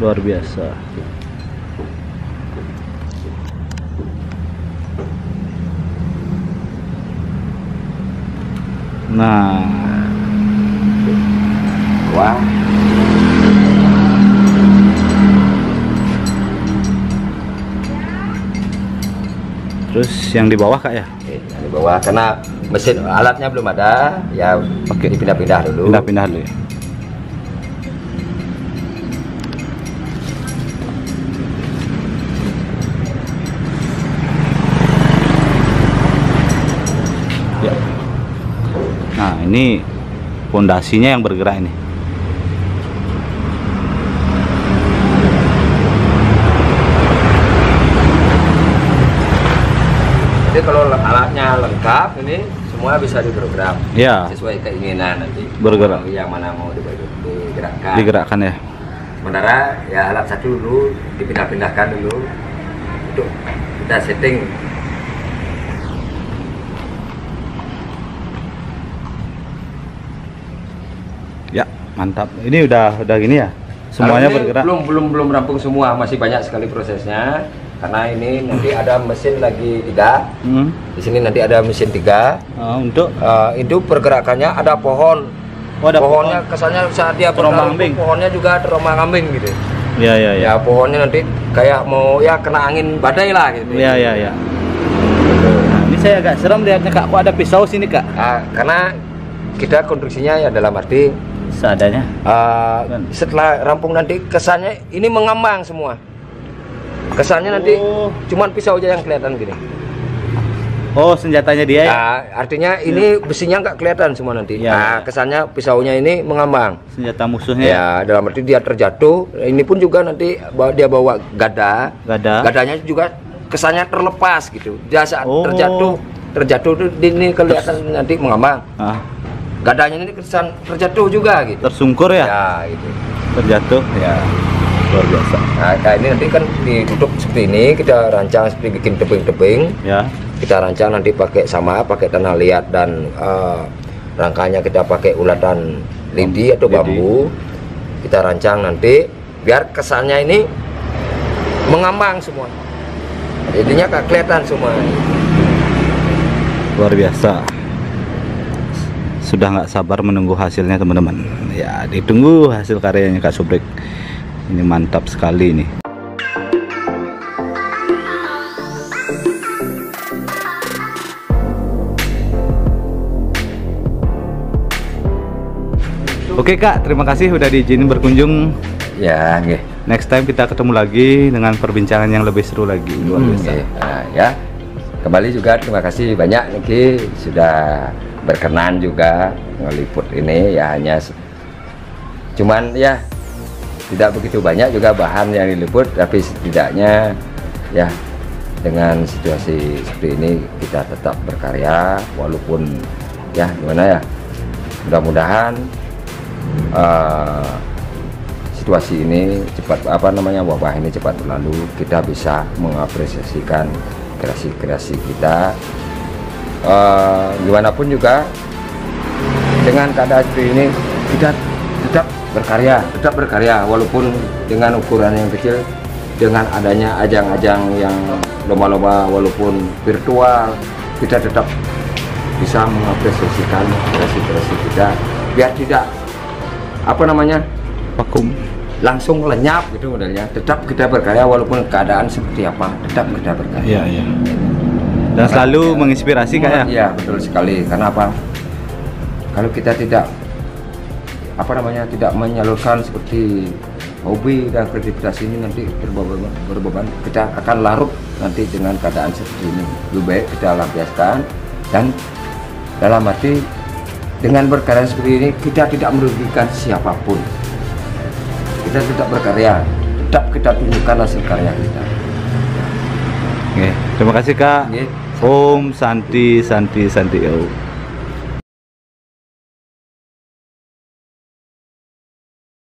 Luar biasa. Nah, Wah. terus yang di bawah kak ya? Oke, di bawah karena mesin alatnya belum ada, ya Oke. dipindah-pindah dulu. Pindah-pindah dulu ya. ini pondasinya yang bergerak ini. Jadi kalau alatnya lengkap ini semua bisa diprogram Ya. sesuai keinginan nanti. Bergerak. Yang mana mau digerakkan. Digerakkan ya. Sementara ya alat satu dulu dipindah-pindahkan dulu untuk kita setting. Ya, mantap. Ini udah gini ya. Semuanya Kalau ini bergerak. belum rampung semua, masih banyak sekali prosesnya. Karena ini nanti ada mesin lagi 3. Di sini nanti ada mesin 3. Untuk Itu pergerakannya ada pohon. Oh, ada Pohonnya kesannya saat dia Terombang bertarung, ambing. pohonnya juga terombang ambing gitu. ya. Ya pohonnya nanti kayak mau ya kena angin badai lah gitu. Ya. Nah, ini saya agak serem lihatnya Kak. Kok ada pisau sini Kak? Karena kita konstruksinya ya dalam arti Seadanya. setelah rampung nanti kesannya ini mengambang semua. Kesannya nanti cuman pisau aja yang kelihatan gini. Oh, senjatanya dia ya? Artinya ini besinya nggak kelihatan semua nanti. Ya. Kesannya pisaunya ini mengambang. Senjata musuhnya. Ya, dalam arti dia terjatuh. Ini pun juga nanti dia bawa gada. Gadanya juga kesannya terlepas gitu. Dia saat terjatuh tuh ini kelihatan nanti mengambang. Gadanya ini kesan terjatuh juga gitu. Tersungkur ya? Ya, gitu. Terjatuh. Ya. Luar biasa. Nah, ini nanti kan ditutup seperti ini, kita rancang seperti bikin tebing-tebing. Ya. Kita rancang nanti pakai tanah liat dan rangkanya kita pakai ulatan lidi atau bambu. Kita rancang nanti biar kesannya ini mengambang semua. Jadinya kelihatan semua. Luar biasa. Sudah nggak sabar menunggu hasilnya teman-teman. Ya, ditunggu hasil karyanya Kak Subrik. Ini mantap sekali ini. Oke Kak, terima kasih udah diizinin berkunjung. Ya, nggih. Next time kita ketemu lagi dengan perbincangan yang lebih seru lagi. Luar biasa. Nah, ya. Kembali juga terima kasih banyak Niki sudah berkenan juga ngeliput ini ya, hanya cuman ya tidak begitu banyak juga bahan yang diliput, tapi setidaknya ya dengan situasi seperti ini kita tetap berkarya walaupun ya gimana ya, mudah-mudahan situasi ini cepat wabah ini cepat berlalu, kita bisa mengapresiasikan kreasi-kreasi kita. Gimana pun juga dengan keadaan seperti ini kita tetap berkarya walaupun dengan ukuran yang kecil, dengan adanya ajang-ajang yang lomba-lomba walaupun virtual, kita tetap bisa mengapresiasikan kreasi-kreasi kita biar tidak vakum, langsung lenyap gitu modelnya. Tetap kita berkarya walaupun keadaan seperti apa, tetap kita berkarya. Iya. Dan selalu menginspirasi Kak ya? Iya, betul sekali. Karena apa? Kalau kita tidak tidak menyalurkan seperti hobi dan kreativitas ini, nanti berbeban, kita akan larut nanti dengan keadaan seperti ini. Lebih baik kita lampiaskan, dan dalam arti dengan berkarya seperti ini kita tidak merugikan siapapun. Kita tetap berkarya, tetap kita tunjukkan hasil karya kita. Oke, terima kasih Kak. Oke. Om Santi.